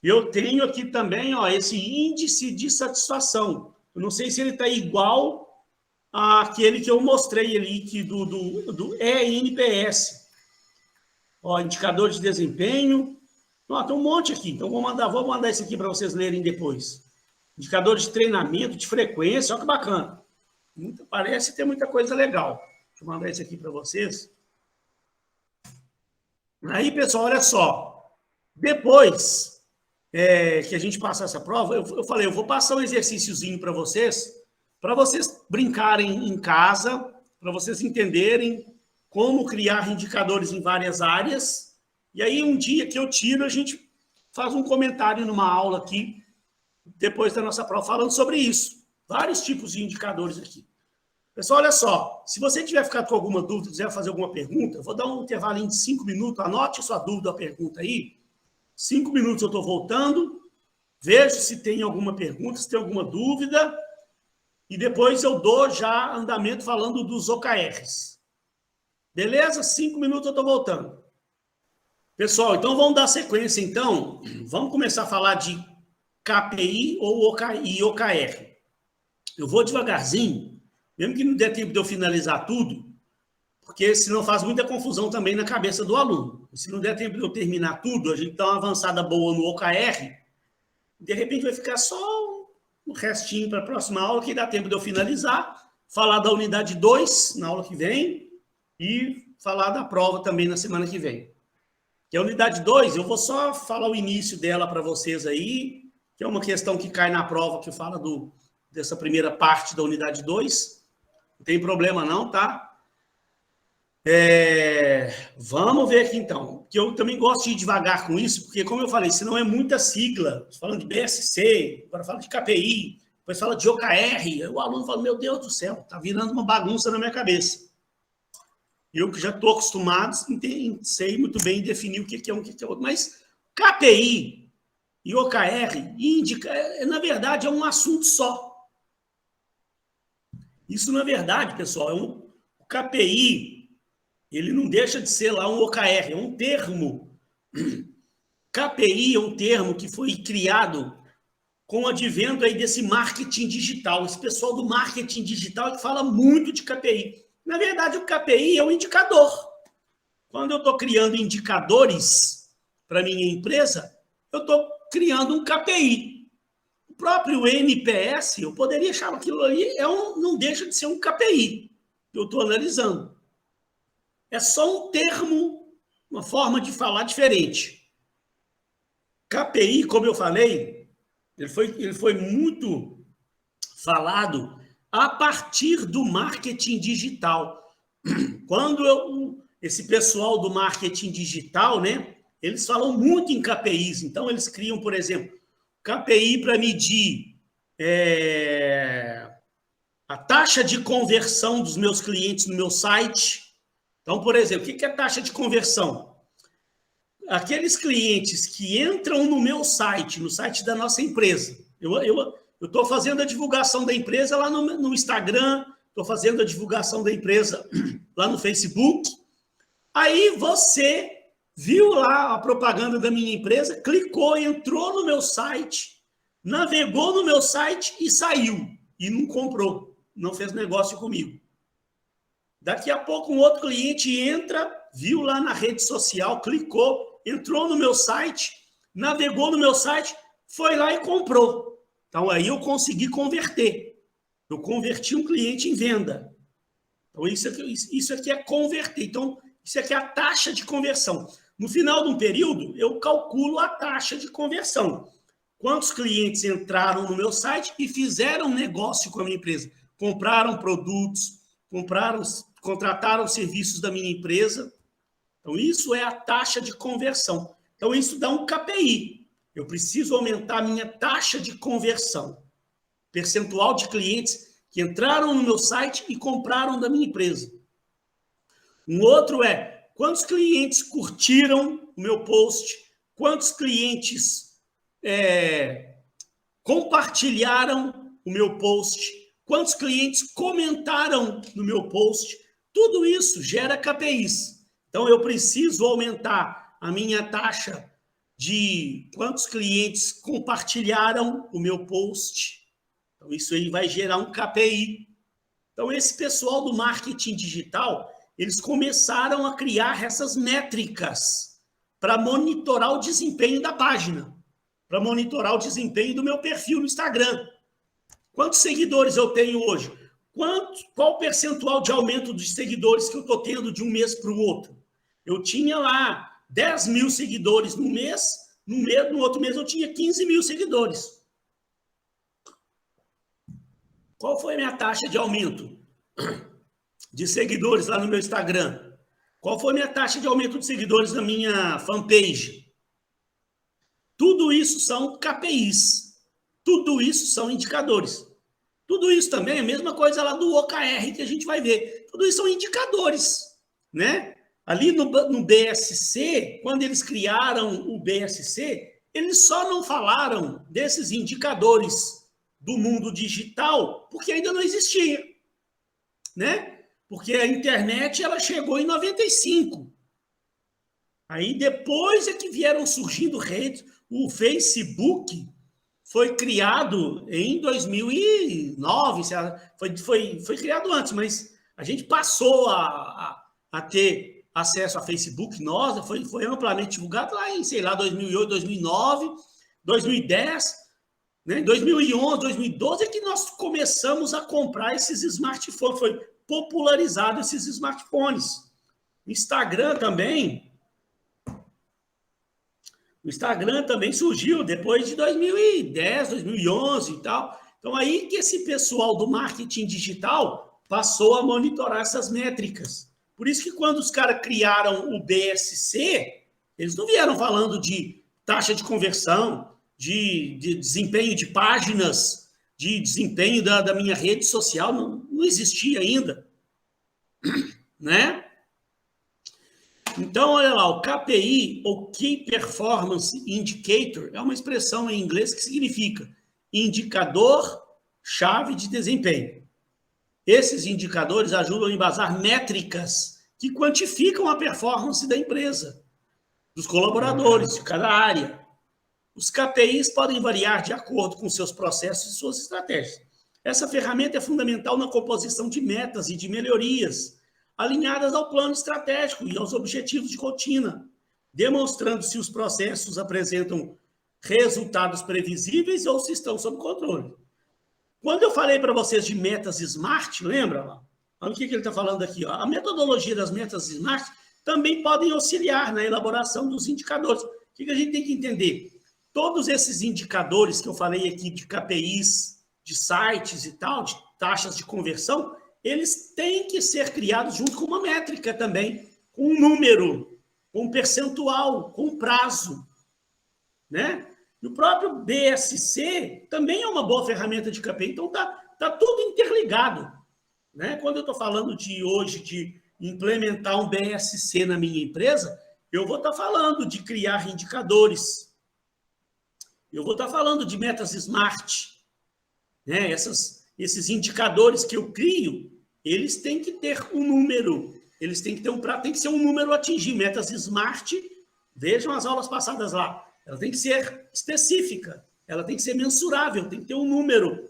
Eu tenho aqui também, ó, esse índice de satisfação. Eu não sei se ele está igual àquele que eu mostrei ali, do ENPS. Ó, indicador de desempenho. Tem um monte aqui, então vou mandar esse aqui para vocês lerem depois. Indicador de treinamento, de frequência, olha que bacana. Parece ter muita coisa legal. Deixa eu mandar esse aqui para vocês. Aí, pessoal, olha só. Depois que a gente passar essa prova, eu falei, eu vou passar um exercíciozinho para vocês brincarem em casa, para vocês entenderem como criar indicadores em várias áreas. E aí, um dia que eu tiro, a gente faz um comentário numa aula aqui, depois da nossa prova, falando sobre isso. Vários tipos de indicadores aqui. Pessoal, olha só, se você tiver ficado com alguma dúvida, quiser fazer alguma pergunta, eu vou dar um intervalinho de 5 minutos, anote a sua dúvida, a pergunta aí. 5 minutos eu estou voltando, vejo se tem alguma pergunta, se tem alguma dúvida, e depois eu dou já andamento falando dos OKRs. Beleza? 5 minutos eu estou voltando. Pessoal, então vamos dar sequência, então. Vamos começar a falar de KPI ou OKR. Eu vou devagarzinho, mesmo que não dê tempo de eu finalizar tudo, porque senão faz muita confusão também na cabeça do aluno. Se não der tempo de eu terminar tudo, a gente dá uma avançada boa no OKR, de repente vai ficar só um restinho para a próxima aula, que dá tempo de eu finalizar, falar da unidade 2 na aula que vem e falar da prova também na semana que vem. Que a unidade 2, eu vou só falar o início dela para vocês aí, que é uma questão que cai na prova, que fala dessa primeira parte da unidade 2. Não tem problema não, tá? Vamos ver aqui então, que eu também gosto de ir devagar com isso, porque como eu falei, senão é muita sigla, falando de BSC, agora fala de KPI, depois fala de OKR, o aluno fala, meu Deus do céu, tá virando uma bagunça na minha cabeça. Eu que já estou acostumado, sei muito bem definir o que é um, o que é outro, mas KPI e OKR, na verdade, é um assunto só. Isso, na verdade, pessoal, o KPI, ele não deixa de ser lá um OKR, é um termo. KPI é um termo que foi criado com o advento aí desse marketing digital. Esse pessoal do marketing digital que fala muito de KPI. Na verdade, o KPI é um indicador. Quando eu estou criando indicadores para minha empresa, eu estou criando um KPI. O próprio NPS, eu poderia achar aquilo ali, não deixa de ser um KPI. Eu estou analisando. É só um termo, uma forma de falar diferente. KPI, como eu falei, Ele foi muito falado a partir do marketing digital. Quando esse pessoal do marketing digital, né, eles falam muito em KPIs. Então, eles criam, por exemplo, KPI para medir a taxa de conversão dos meus clientes no meu site. Então, por exemplo, o que é taxa de conversão? Aqueles clientes que entram no meu site, no site da nossa empresa. Eu estou fazendo a divulgação da empresa lá no Instagram, estou fazendo a divulgação da empresa lá no Facebook. Aí você viu lá a propaganda da minha empresa, clicou, entrou no meu site, navegou no meu site e saiu. E não comprou, não fez negócio comigo. Daqui a pouco um outro cliente entra, viu lá na rede social, clicou, entrou no meu site, navegou no meu site, foi lá e comprou. Então, aí eu consegui converter. Eu converti um cliente em venda. Então, isso aqui é converter. Então, isso aqui é a taxa de conversão. No final de um período, eu calculo a taxa de conversão. Quantos clientes entraram no meu site e fizeram negócio com a minha empresa? Compraram produtos, contrataram serviços da minha empresa. Então, isso é a taxa de conversão. Então, isso dá um KPI. Eu preciso aumentar a minha taxa de conversão. Percentual de clientes que entraram no meu site e compraram da minha empresa. Um outro é quantos clientes curtiram o meu post, quantos clientes compartilharam o meu post, quantos clientes comentaram no meu post. Tudo isso gera KPIs. Então, eu preciso aumentar a minha taxa de quantos clientes compartilharam o meu post. Então, isso aí vai gerar um KPI. Então, esse pessoal do marketing digital, eles começaram a criar essas métricas para monitorar o desempenho da página, para monitorar o desempenho do meu perfil no Instagram. Quantos seguidores eu tenho hoje? Qual o percentual de aumento de seguidores que eu estou tendo de um mês para o outro? Eu tinha lá 10 mil seguidores no mês, no outro mês eu tinha 15 mil seguidores. Qual foi a minha taxa de aumento de seguidores lá no meu Instagram? Qual foi a minha taxa de aumento de seguidores na minha fanpage? Tudo isso são KPIs. Tudo isso são indicadores. Tudo isso também é a mesma coisa lá do OKR que a gente vai ver. Tudo isso são indicadores, né? Ali no BSC, quando eles criaram o BSC, eles só não falaram desses indicadores do mundo digital porque ainda não existia, né? Porque a internet ela chegou em 95. Aí depois é que vieram surgindo redes. O Facebook foi criado em 2009, foi criado antes, mas a gente passou a ter acesso a Facebook, foi amplamente divulgado lá em, sei lá, 2008, 2009, 2010, né? Em 2011, 2012 é que nós começamos a comprar esses smartphones, foi popularizado esses smartphones. O Instagram também surgiu depois de 2010, 2011 e tal. Então, aí que esse pessoal do marketing digital passou a monitorar essas métricas. Por isso que quando os caras criaram o BSC, eles não vieram falando de taxa de conversão, de desempenho de páginas, de desempenho da minha rede social, não existia ainda, né? Então, olha lá, o KPI, ou Key Performance Indicator, é uma expressão em inglês que significa indicador-chave de desempenho. Esses indicadores ajudam a embasar métricas que quantificam a performance da empresa, dos colaboradores, de cada área. Os KPIs podem variar de acordo com seus processos e suas estratégias. Essa ferramenta é fundamental na composição de metas e de melhorias, alinhadas ao plano estratégico e aos objetivos de rotina, demonstrando se os processos apresentam resultados previsíveis ou se estão sob controle. Quando eu falei para vocês de metas SMART, lembra? Olha o que ele está falando aqui. Ó. A metodologia das metas SMART também podem auxiliar na elaboração dos indicadores. O que a gente tem que entender? todos esses indicadores que eu falei aqui de KPIs, de sites e tal, de taxas de conversão, eles têm que ser criados junto com uma métrica também, com um número, com um percentual, com um prazo, né? E o próprio BSC também é uma boa ferramenta de KPI, então tá tudo interligado, né? Quando eu estou falando hoje de implementar um BSC na minha empresa, eu vou estar falando de criar indicadores, eu vou estar falando de metas SMART, né? Esses indicadores que eu crio, eles têm que ter um número, eles têm que ter tem que ser um número a atingir. Metas SMART, vejam as aulas passadas lá, ela tem que ser específica, ela tem que ser mensurável, tem que ter um número,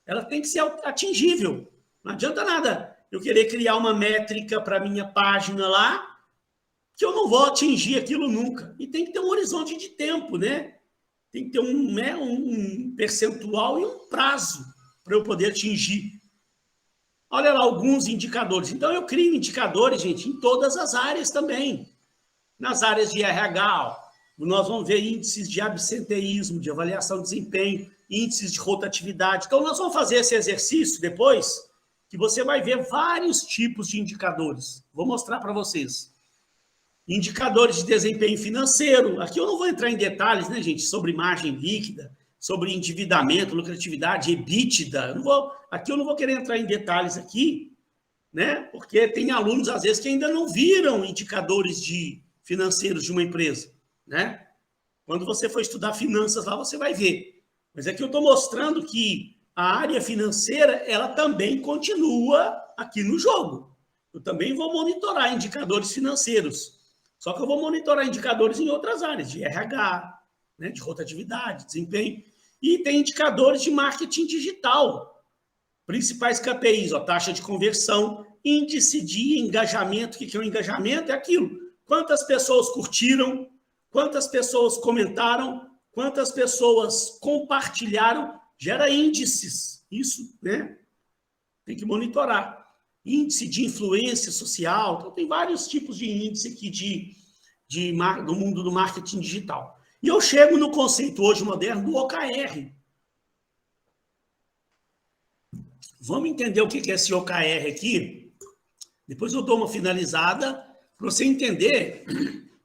ela tem que ser atingível. Não adianta nada eu querer criar uma métrica para a minha página lá, que eu não vou atingir aquilo nunca. E tem que ter um horizonte de tempo, né? Tem que ter um percentual e um prazo para eu poder atingir. Olha lá alguns indicadores. Então, eu crio indicadores, gente, em todas as áreas também. Nas áreas de RH, nós vamos ver índices de absenteísmo, de avaliação de desempenho, índices de rotatividade. Então, nós vamos fazer esse exercício depois, que você vai ver vários tipos de indicadores. Vou mostrar para vocês. Indicadores de desempenho financeiro. Aqui eu não vou entrar em detalhes, né, gente, sobre margem líquida, sobre endividamento, lucratividade, EBITDA. Aqui eu não vou querer entrar em detalhes aqui, né, porque tem alunos, às vezes, que ainda não viram indicadores financeiros de uma empresa, né? Quando você for estudar finanças lá, você vai ver. Mas aqui eu estou mostrando que a área financeira, ela também continua aqui no jogo. Eu também vou monitorar indicadores financeiros. Só que eu vou monitorar indicadores em outras áreas, de RH, né, de rotatividade, desempenho. E tem indicadores de marketing digital. Principais KPIs, taxa de conversão, índice de engajamento. O que é o engajamento? É aquilo. Quantas pessoas curtiram, quantas pessoas comentaram, quantas pessoas compartilharam, gera índices. Isso, né? Tem que monitorar. Índice de influência social, então tem vários tipos de índice aqui do mundo do marketing digital. E eu chego no conceito hoje moderno do OKR. Vamos entender o que é esse OKR aqui? Depois eu dou uma finalizada para você entender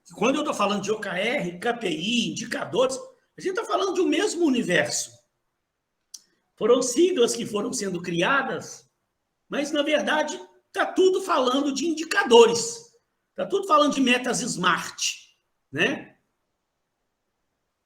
que quando eu estou falando de OKR, KPI, indicadores, a gente está falando de um mesmo universo. Foram siglas que foram sendo criadas, mas, na verdade, está tudo falando de indicadores. Está tudo falando de metas SMART, né?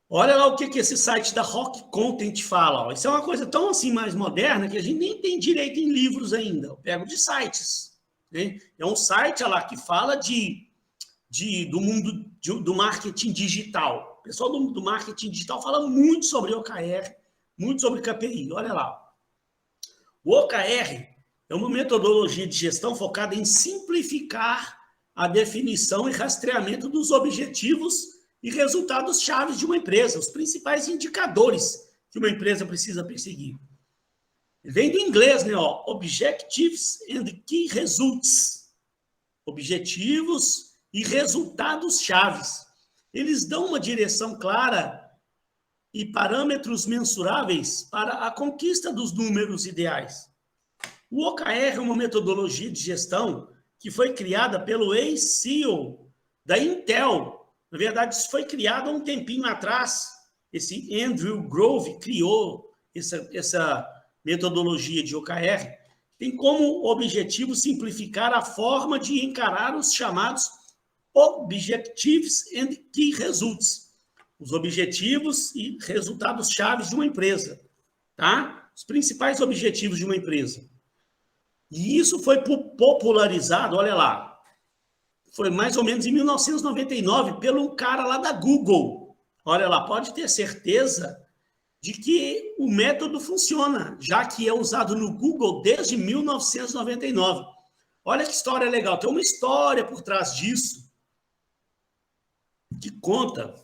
Olha lá o que esse site da Rock Content fala. Isso é uma coisa tão assim mais moderna que a gente nem tem direito em livros ainda. Eu pego de sites, né? É um site lá que fala do mundo do marketing digital. O pessoal do marketing digital fala muito sobre OKR, muito sobre KPI. Olha lá. O OKR é uma metodologia de gestão focada em simplificar a definição e rastreamento dos objetivos e resultados chaves de uma empresa, os principais indicadores que uma empresa precisa perseguir. Vem do inglês, né? Objectives and Key Results. Objetivos e resultados chaves. Eles dão uma direção clara e parâmetros mensuráveis para a conquista dos números ideais. O OKR é uma metodologia de gestão que foi criada pelo ex-CEO da Intel. Na verdade, isso foi criado há um tempinho atrás. Esse Andrew Grove criou essa metodologia de OKR. Tem como objetivo simplificar a forma de encarar os chamados Objectives and Key Results. Os objetivos e resultados chaves de uma empresa. Tá? Os principais objetivos de uma empresa. E isso foi popularizado, olha lá, foi mais ou menos em 1999, pelo cara lá da Google. Olha lá, pode ter certeza de que o método funciona, já que é usado no Google desde 1999. Olha que história legal, tem uma história por trás disso, que conta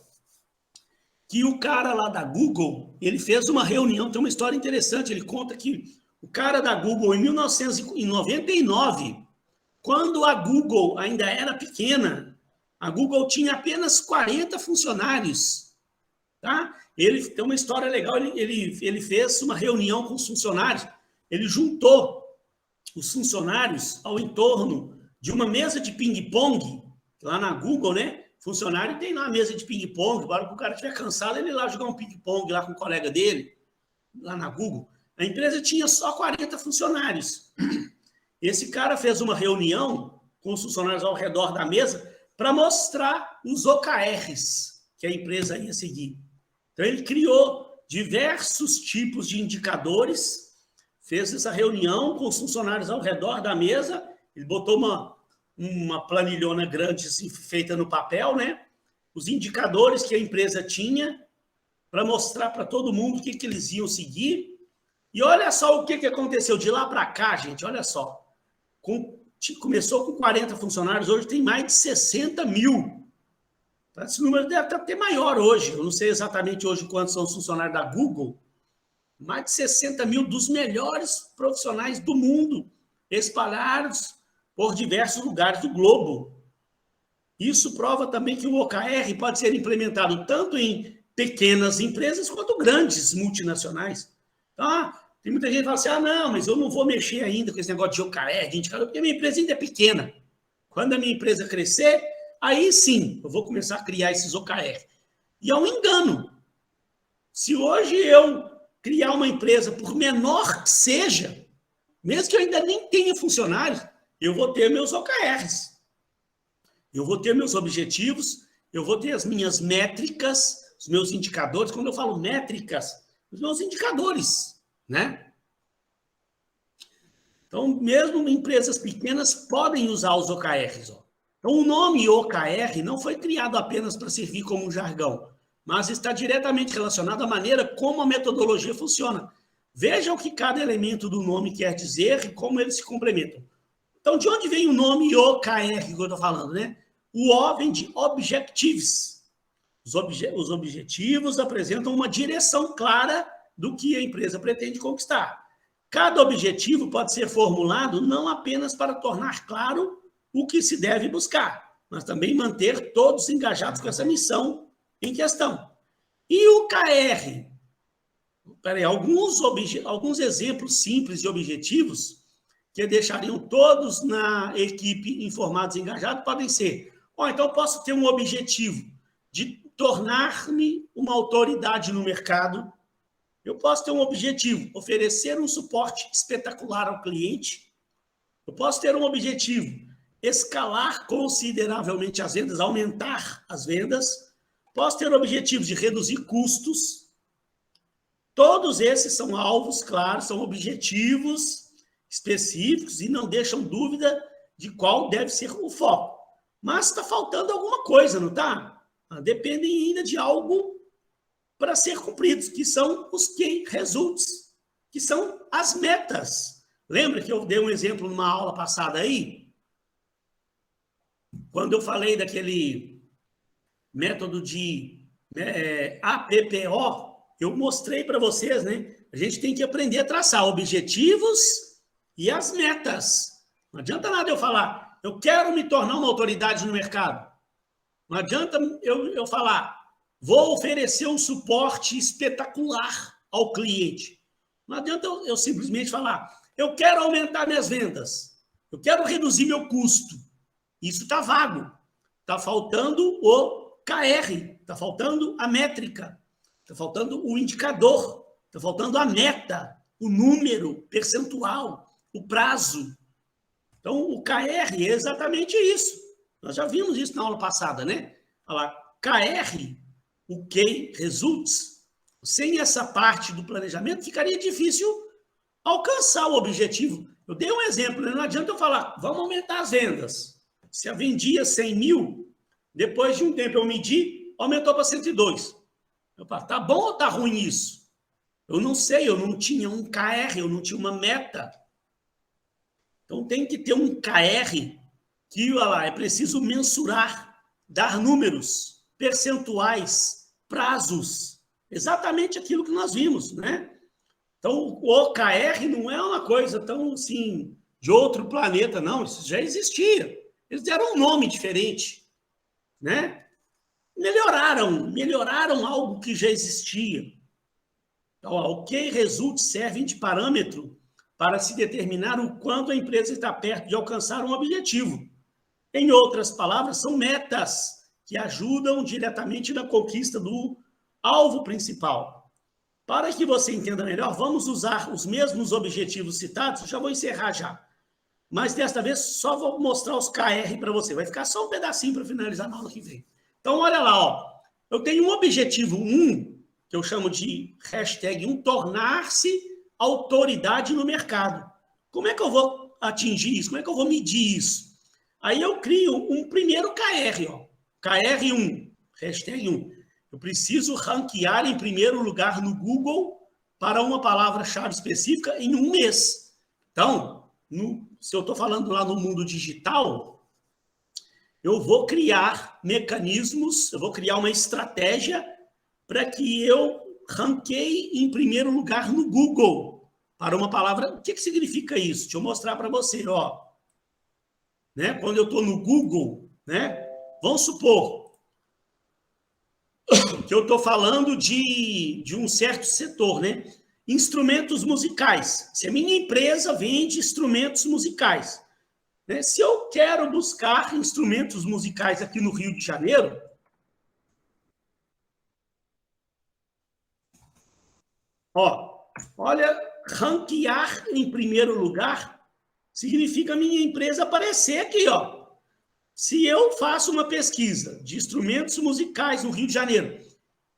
que o cara lá da Google, ele fez uma reunião, tem uma história interessante, ele conta que o cara da Google, em 1999, quando a Google ainda era pequena, a Google tinha apenas 40 funcionários, tá? Ele tem uma história legal, ele fez uma reunião com os funcionários, ele juntou os funcionários ao entorno de uma mesa de ping-pong, lá na Google, né? Funcionário tem lá uma mesa de ping-pong, agora que o cara estiver cansado, ele ir lá jogar um ping-pong lá com o colega dele, lá na Google. A empresa tinha só 40 funcionários. Esse cara fez uma reunião com os funcionários ao redor da mesa para mostrar os OKRs que a empresa ia seguir. Então, ele criou diversos tipos de indicadores, fez essa reunião com os funcionários ao redor da mesa, ele botou uma planilhona grande assim, feita no papel, né? Os indicadores que a empresa tinha para mostrar para todo mundo o que eles iam seguir. E olha só o que aconteceu de lá para cá, gente, olha só. Começou com 40 funcionários, hoje tem mais de 60 mil. Esse número deve até ter maior hoje. Eu não sei exatamente hoje quantos são os funcionários da Google. Mais de 60 mil dos melhores profissionais do mundo, espalhados por diversos lugares do globo. Isso prova também que o OKR pode ser implementado tanto em pequenas empresas quanto grandes multinacionais. Então, tem muita gente que fala assim, não, mas eu não vou mexer ainda com esse negócio de OKR, de indicador, porque a minha empresa ainda é pequena. Quando a minha empresa crescer, aí sim, eu vou começar a criar esses OKR. E é um engano. Se hoje eu criar uma empresa, por menor que seja, mesmo que eu ainda nem tenha funcionários, eu vou ter meus OKRs. Eu vou ter meus objetivos, eu vou ter as minhas métricas, os meus indicadores. Quando eu falo métricas, os meus indicadores, né? Então, mesmo empresas pequenas podem usar os OKRs. Ó. Então, o nome OKR não foi criado apenas para servir como um jargão, mas está diretamente relacionado à maneira como a metodologia funciona. Veja o que cada elemento do nome quer dizer e como eles se complementam. Então, de onde vem o nome OKR que eu estou falando, né? O O vem de Objectives. Os objetivos apresentam uma direção clara do que a empresa pretende conquistar. Cada objetivo pode ser formulado não apenas para tornar claro o que se deve buscar, mas também manter todos engajados com essa missão em questão. E o KR? Alguns exemplos simples de objetivos que deixariam todos na equipe informados e engajados podem ser, então eu posso ter um objetivo de tornar-me uma autoridade no mercado. Eu posso ter um objetivo, oferecer um suporte espetacular ao cliente. Eu posso ter um objetivo, escalar consideravelmente as vendas, aumentar as vendas. Posso ter objetivos de reduzir custos. Todos esses são alvos, claro, são objetivos específicos e não deixam dúvida de qual deve ser o foco. Mas está faltando alguma coisa, não está? Dependem ainda de algo para ser cumpridos, que são os key results, que são as metas. Lembra que eu dei um exemplo numa aula passada aí? Quando eu falei daquele método de APPO, eu mostrei para vocês, né? A gente tem que aprender a traçar objetivos e as metas. Não adianta nada eu falar, eu quero me tornar uma autoridade no mercado. Não adianta eu falar, vou oferecer um suporte espetacular ao cliente. Não adianta eu simplesmente falar, eu quero aumentar minhas vendas, eu quero reduzir meu custo. Isso está vago. Está faltando o KR, está faltando a métrica, está faltando o indicador, está faltando a meta, o número percentual, o prazo. Então, o KR é exatamente isso. Nós já vimos isso na aula passada, né? Olha lá, KR, o Key Results, sem essa parte do planejamento, ficaria difícil alcançar o objetivo. Eu dei um exemplo, né? Não adianta eu falar, vamos aumentar as vendas. Se eu vendia 100 mil, depois de um tempo eu medi, aumentou para 102. Eu falo, tá bom ou tá ruim isso? Eu não sei, eu não tinha um KR, eu não tinha uma meta. Então tem que ter um KR que, olha lá, é preciso mensurar, dar números, percentuais, prazos, exatamente aquilo que nós vimos, né? Então, o OKR não é uma coisa tão, assim, de outro planeta, não, isso já existia. Eles deram um nome diferente, né? melhoraram algo que já existia. Então, o que resulta serve de parâmetro para se determinar o quanto a empresa está perto de alcançar um objetivo. Em outras palavras, são metas que ajudam diretamente na conquista do alvo principal. Para que você entenda melhor, vamos usar os mesmos objetivos citados. Já vou encerrar já. Mas desta vez só vou mostrar os KR para você. Vai ficar só um pedacinho para finalizar na aula que vem. Então, olha lá, ó. Eu tenho um objetivo 1, que eu chamo de #1, tornar-se autoridade no mercado. Como é que eu vou atingir isso? Como é que eu vou medir isso? Aí eu crio um primeiro KR, ó. KR1, #1. Eu preciso ranquear em primeiro lugar no Google para uma palavra-chave específica em um mês. Então, se eu estou falando lá no mundo digital, eu vou criar mecanismos, eu vou criar uma estratégia para que eu ranqueie em primeiro lugar no Google para uma palavra. O que significa isso? Deixa eu mostrar para você, ó. Né? Quando eu estou no Google, né? Vamos supor que eu estou falando de um certo setor, né? Instrumentos musicais. Se a minha empresa vende instrumentos musicais, né? Se eu quero buscar instrumentos musicais aqui no Rio de Janeiro, ó, olha, ranquear em primeiro lugar significa a minha empresa aparecer aqui, ó. Se eu faço uma pesquisa de instrumentos musicais no Rio de Janeiro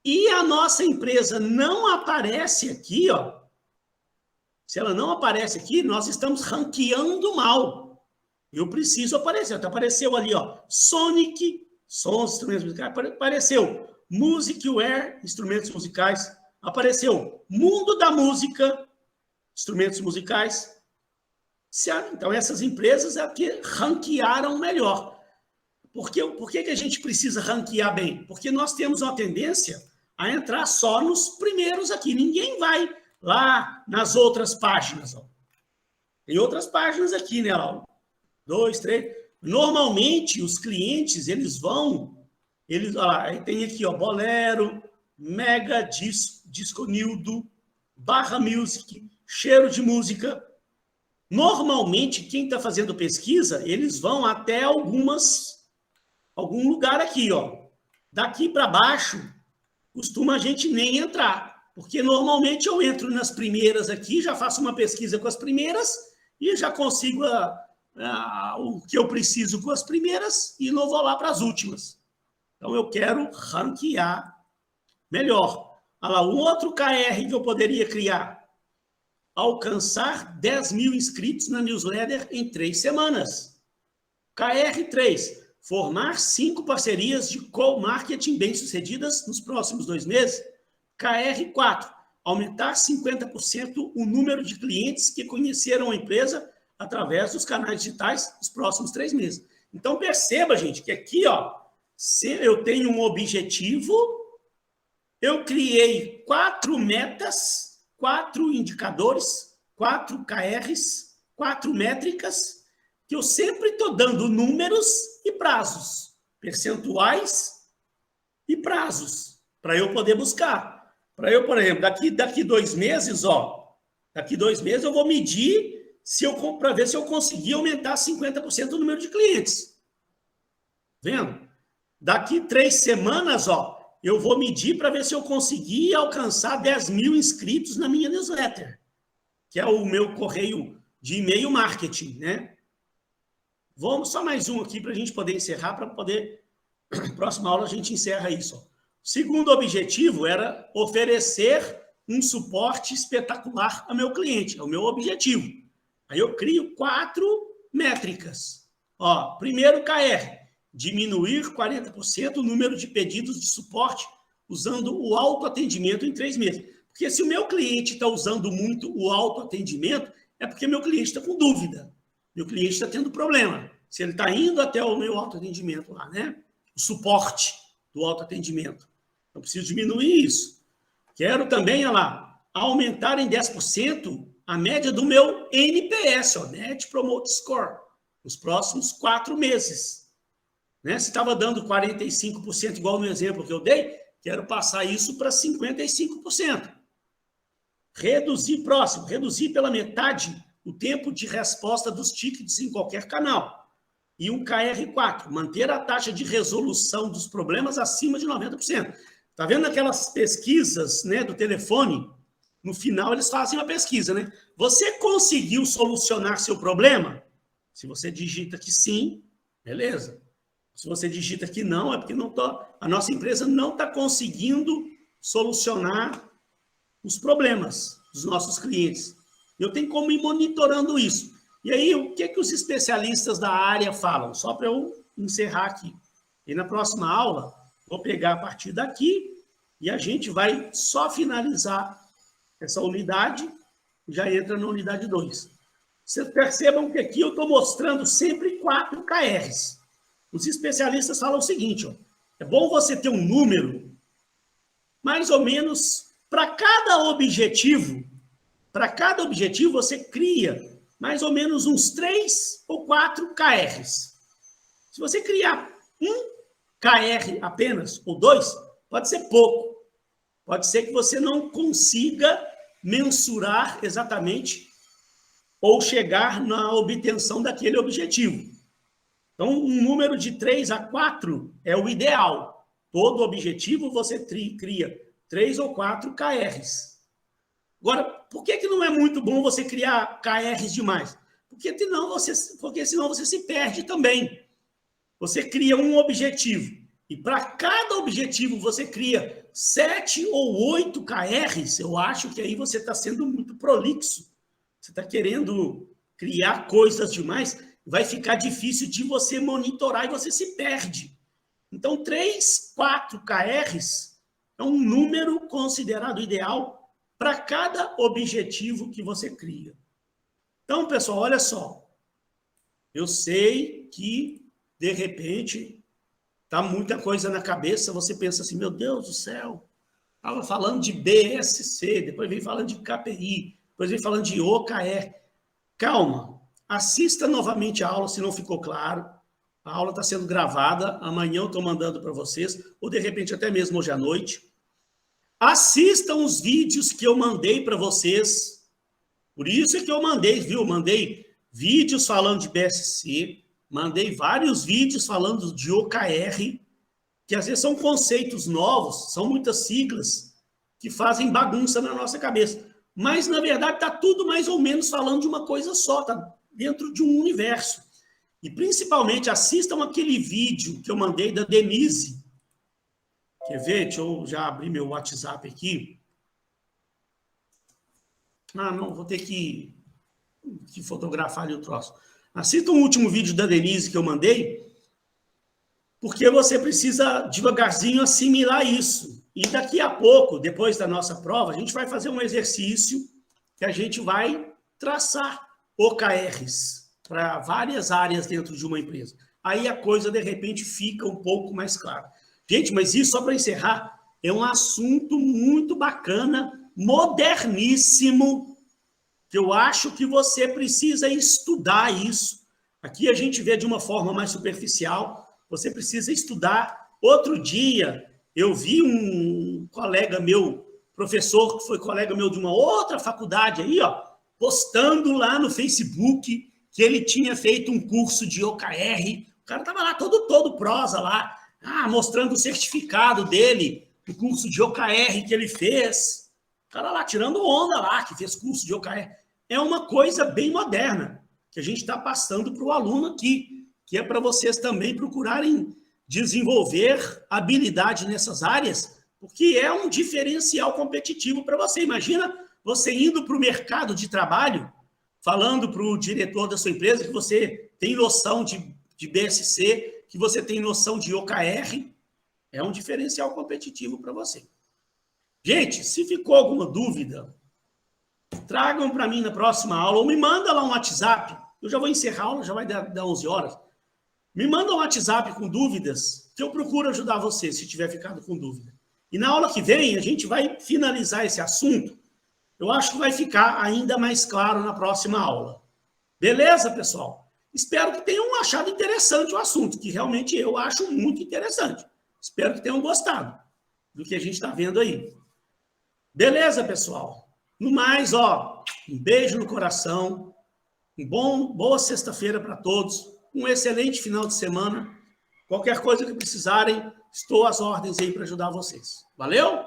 e a nossa empresa não aparece aqui, ó, se ela não aparece aqui, nós estamos ranqueando mal. Eu preciso aparecer. Então, apareceu ali, ó, Sonic, sons, instrumentos musicais, apareceu Musicware, instrumentos musicais, apareceu Mundo da Música, instrumentos musicais. Então, essas empresas aqui ranquearam melhor. Por que a gente precisa ranquear bem? Porque nós temos uma tendência a entrar só nos primeiros aqui. Ninguém vai lá nas outras páginas. Ó. Tem outras páginas aqui, né? Ó. 2, 3. Normalmente, os clientes, eles vão... tem aqui, ó, Bolero, Mega Disconildo, Barra Music, Cheiro de Música. Normalmente, quem está fazendo pesquisa, eles vão até algum lugar aqui, ó. Daqui para baixo, costuma a gente nem entrar, porque normalmente eu entro nas primeiras aqui, já faço uma pesquisa com as primeiras e já consigo o que eu preciso com as primeiras e não vou lá para as últimas. Então, eu quero ranquear melhor. Olha lá, um outro KR que eu poderia criar. Alcançar 10 mil inscritos na newsletter em 3 semanas. KR3. Formar 5 parcerias de co-marketing bem-sucedidas nos próximos 2 meses. KR4. Aumentar 50% o número de clientes que conheceram a empresa através dos canais digitais nos próximos 3 meses. Então, perceba, gente, que aqui, ó, se eu tenho um objetivo, eu criei 4 metas, 4 indicadores, 4 KRs, 4 métricas, que eu sempre estou dando números e prazos, percentuais e prazos, para eu poder buscar. Para eu, por exemplo, daqui 2 meses, ó, daqui 2 meses eu vou medir para ver se eu conseguir aumentar 50% o número de clientes. Vendo? Daqui 3 semanas, ó, eu vou medir para ver se eu conseguir alcançar 10 mil inscritos na minha newsletter, que é o meu correio de e-mail marketing, né? Vamos só mais um aqui para a gente poder encerrar, para poder... Próxima aula a gente encerra isso. Ó. O segundo objetivo era oferecer um suporte espetacular ao meu cliente, é o meu objetivo. Aí eu crio 4 métricas. Ó, primeiro KR, diminuir 40% o número de pedidos de suporte usando o autoatendimento em 3 meses. Porque se o meu cliente está usando muito o autoatendimento, é porque meu cliente está com dúvida. Meu cliente está tendo problema. Se ele está indo até o meu autoatendimento lá, né? O suporte do autoatendimento. Eu preciso diminuir isso. Quero também, olha lá, aumentar em 10% a média do meu NPS, ó, Net Promote Score, nos próximos 4 meses. né? Se estava dando 45%, igual no exemplo que eu dei, quero passar isso para 55%. Reduzir pela metade o tempo de resposta dos tickets em qualquer canal. E um KR4, manter a taxa de resolução dos problemas acima de 90%. Está vendo aquelas pesquisas, né, do telefone? No final, eles fazem uma pesquisa, né? Você conseguiu solucionar seu problema? Se você digita que sim, beleza. Se você digita que não, é porque a nossa empresa não está conseguindo solucionar os problemas dos nossos clientes. Eu tenho como ir monitorando isso. E aí, o que os especialistas da área falam? Só para eu encerrar aqui. E na próxima aula, vou pegar a partir daqui e a gente vai só finalizar essa unidade, já entra na unidade 2. Vocês percebam que aqui eu estou mostrando sempre 4 KRs. Os especialistas falam o seguinte, ó, é bom você ter um número, mais ou menos, para cada objetivo você cria mais ou menos uns 3 ou 4 KRs. Se você criar um KR apenas, ou 2, pode ser pouco. Pode ser que você não consiga mensurar exatamente ou chegar na obtenção daquele objetivo. Então, um número de 3 a 4 é o ideal. Todo objetivo você cria 3 ou 4 KRs. Agora, por que não é muito bom você criar KRs demais? Porque senão você se perde também. Você cria um objetivo e para cada objetivo você cria 7 ou 8 KRs, eu acho que aí você está sendo muito prolixo. Você está querendo criar coisas demais, vai ficar difícil de você monitorar e você se perde. Então, 3, 4 KRs é um número considerado ideal para cada objetivo que você cria. Então, pessoal, olha só. Eu sei que, de repente, tá muita coisa na cabeça, você pensa assim, meu Deus do céu, estava falando de BSC, depois vem falando de KPI, depois vem falando de OKR. Calma, assista novamente a aula se não ficou claro. A aula está sendo gravada, amanhã eu estou mandando para vocês, ou de repente até mesmo hoje à noite. Assistam os vídeos que eu mandei para vocês. Por isso é que eu mandei, viu? Mandei vídeos falando de BSC, mandei vários vídeos falando de OKR, que às vezes são conceitos novos, são muitas siglas que fazem bagunça na nossa cabeça. Mas, na verdade, está tudo mais ou menos falando de uma coisa só, está dentro de um universo. E, principalmente, assistam aquele vídeo que eu mandei da Denise. Quer ver? Deixa eu já abrir meu WhatsApp aqui. Ah, não, vou ter que fotografar ali o troço. Assista o último vídeo da Denise que eu mandei, porque você precisa, devagarzinho, assimilar isso. E daqui a pouco, depois da nossa prova, a gente vai fazer um exercício que a gente vai traçar OKRs para várias áreas dentro de uma empresa. Aí a coisa, de repente, fica um pouco mais clara. Gente, mas isso, só para encerrar, é um assunto muito bacana, moderníssimo, que eu acho que você precisa estudar isso. Aqui a gente vê de uma forma mais superficial, você precisa estudar. Outro dia, eu vi um colega meu, professor, que foi colega meu de uma outra faculdade aí, ó, postando lá no Facebook que ele tinha feito um curso de OKR. O cara estava lá todo prosa lá, mostrando o certificado dele, o curso de OKR que ele fez. O cara lá tirando onda lá, que fez curso de OKR. É uma coisa bem moderna que a gente está passando para o aluno aqui, que é para vocês também procurarem desenvolver habilidade nessas áreas, porque é um diferencial competitivo para você. Imagina você indo para o mercado de trabalho, falando para o diretor da sua empresa que você tem noção de BSC, que você tem noção de OKR, é um diferencial competitivo para você. Gente, se ficou alguma dúvida, tragam para mim na próxima aula, ou me manda lá um WhatsApp, eu já vou encerrar a aula, já vai dar 11 horas, me manda um WhatsApp com dúvidas, que eu procuro ajudar você, se tiver ficado com dúvida. E na aula que vem, a gente vai finalizar esse assunto, eu acho que vai ficar ainda mais claro na próxima aula. Beleza, pessoal? Espero que tenham achado interessante o assunto, que realmente eu acho muito interessante. Espero que tenham gostado do que a gente está vendo aí. Beleza, pessoal? No mais, ó, um beijo no coração, boa sexta-feira para todos, um excelente final de semana. Qualquer coisa que precisarem, estou às ordens aí para ajudar vocês. Valeu?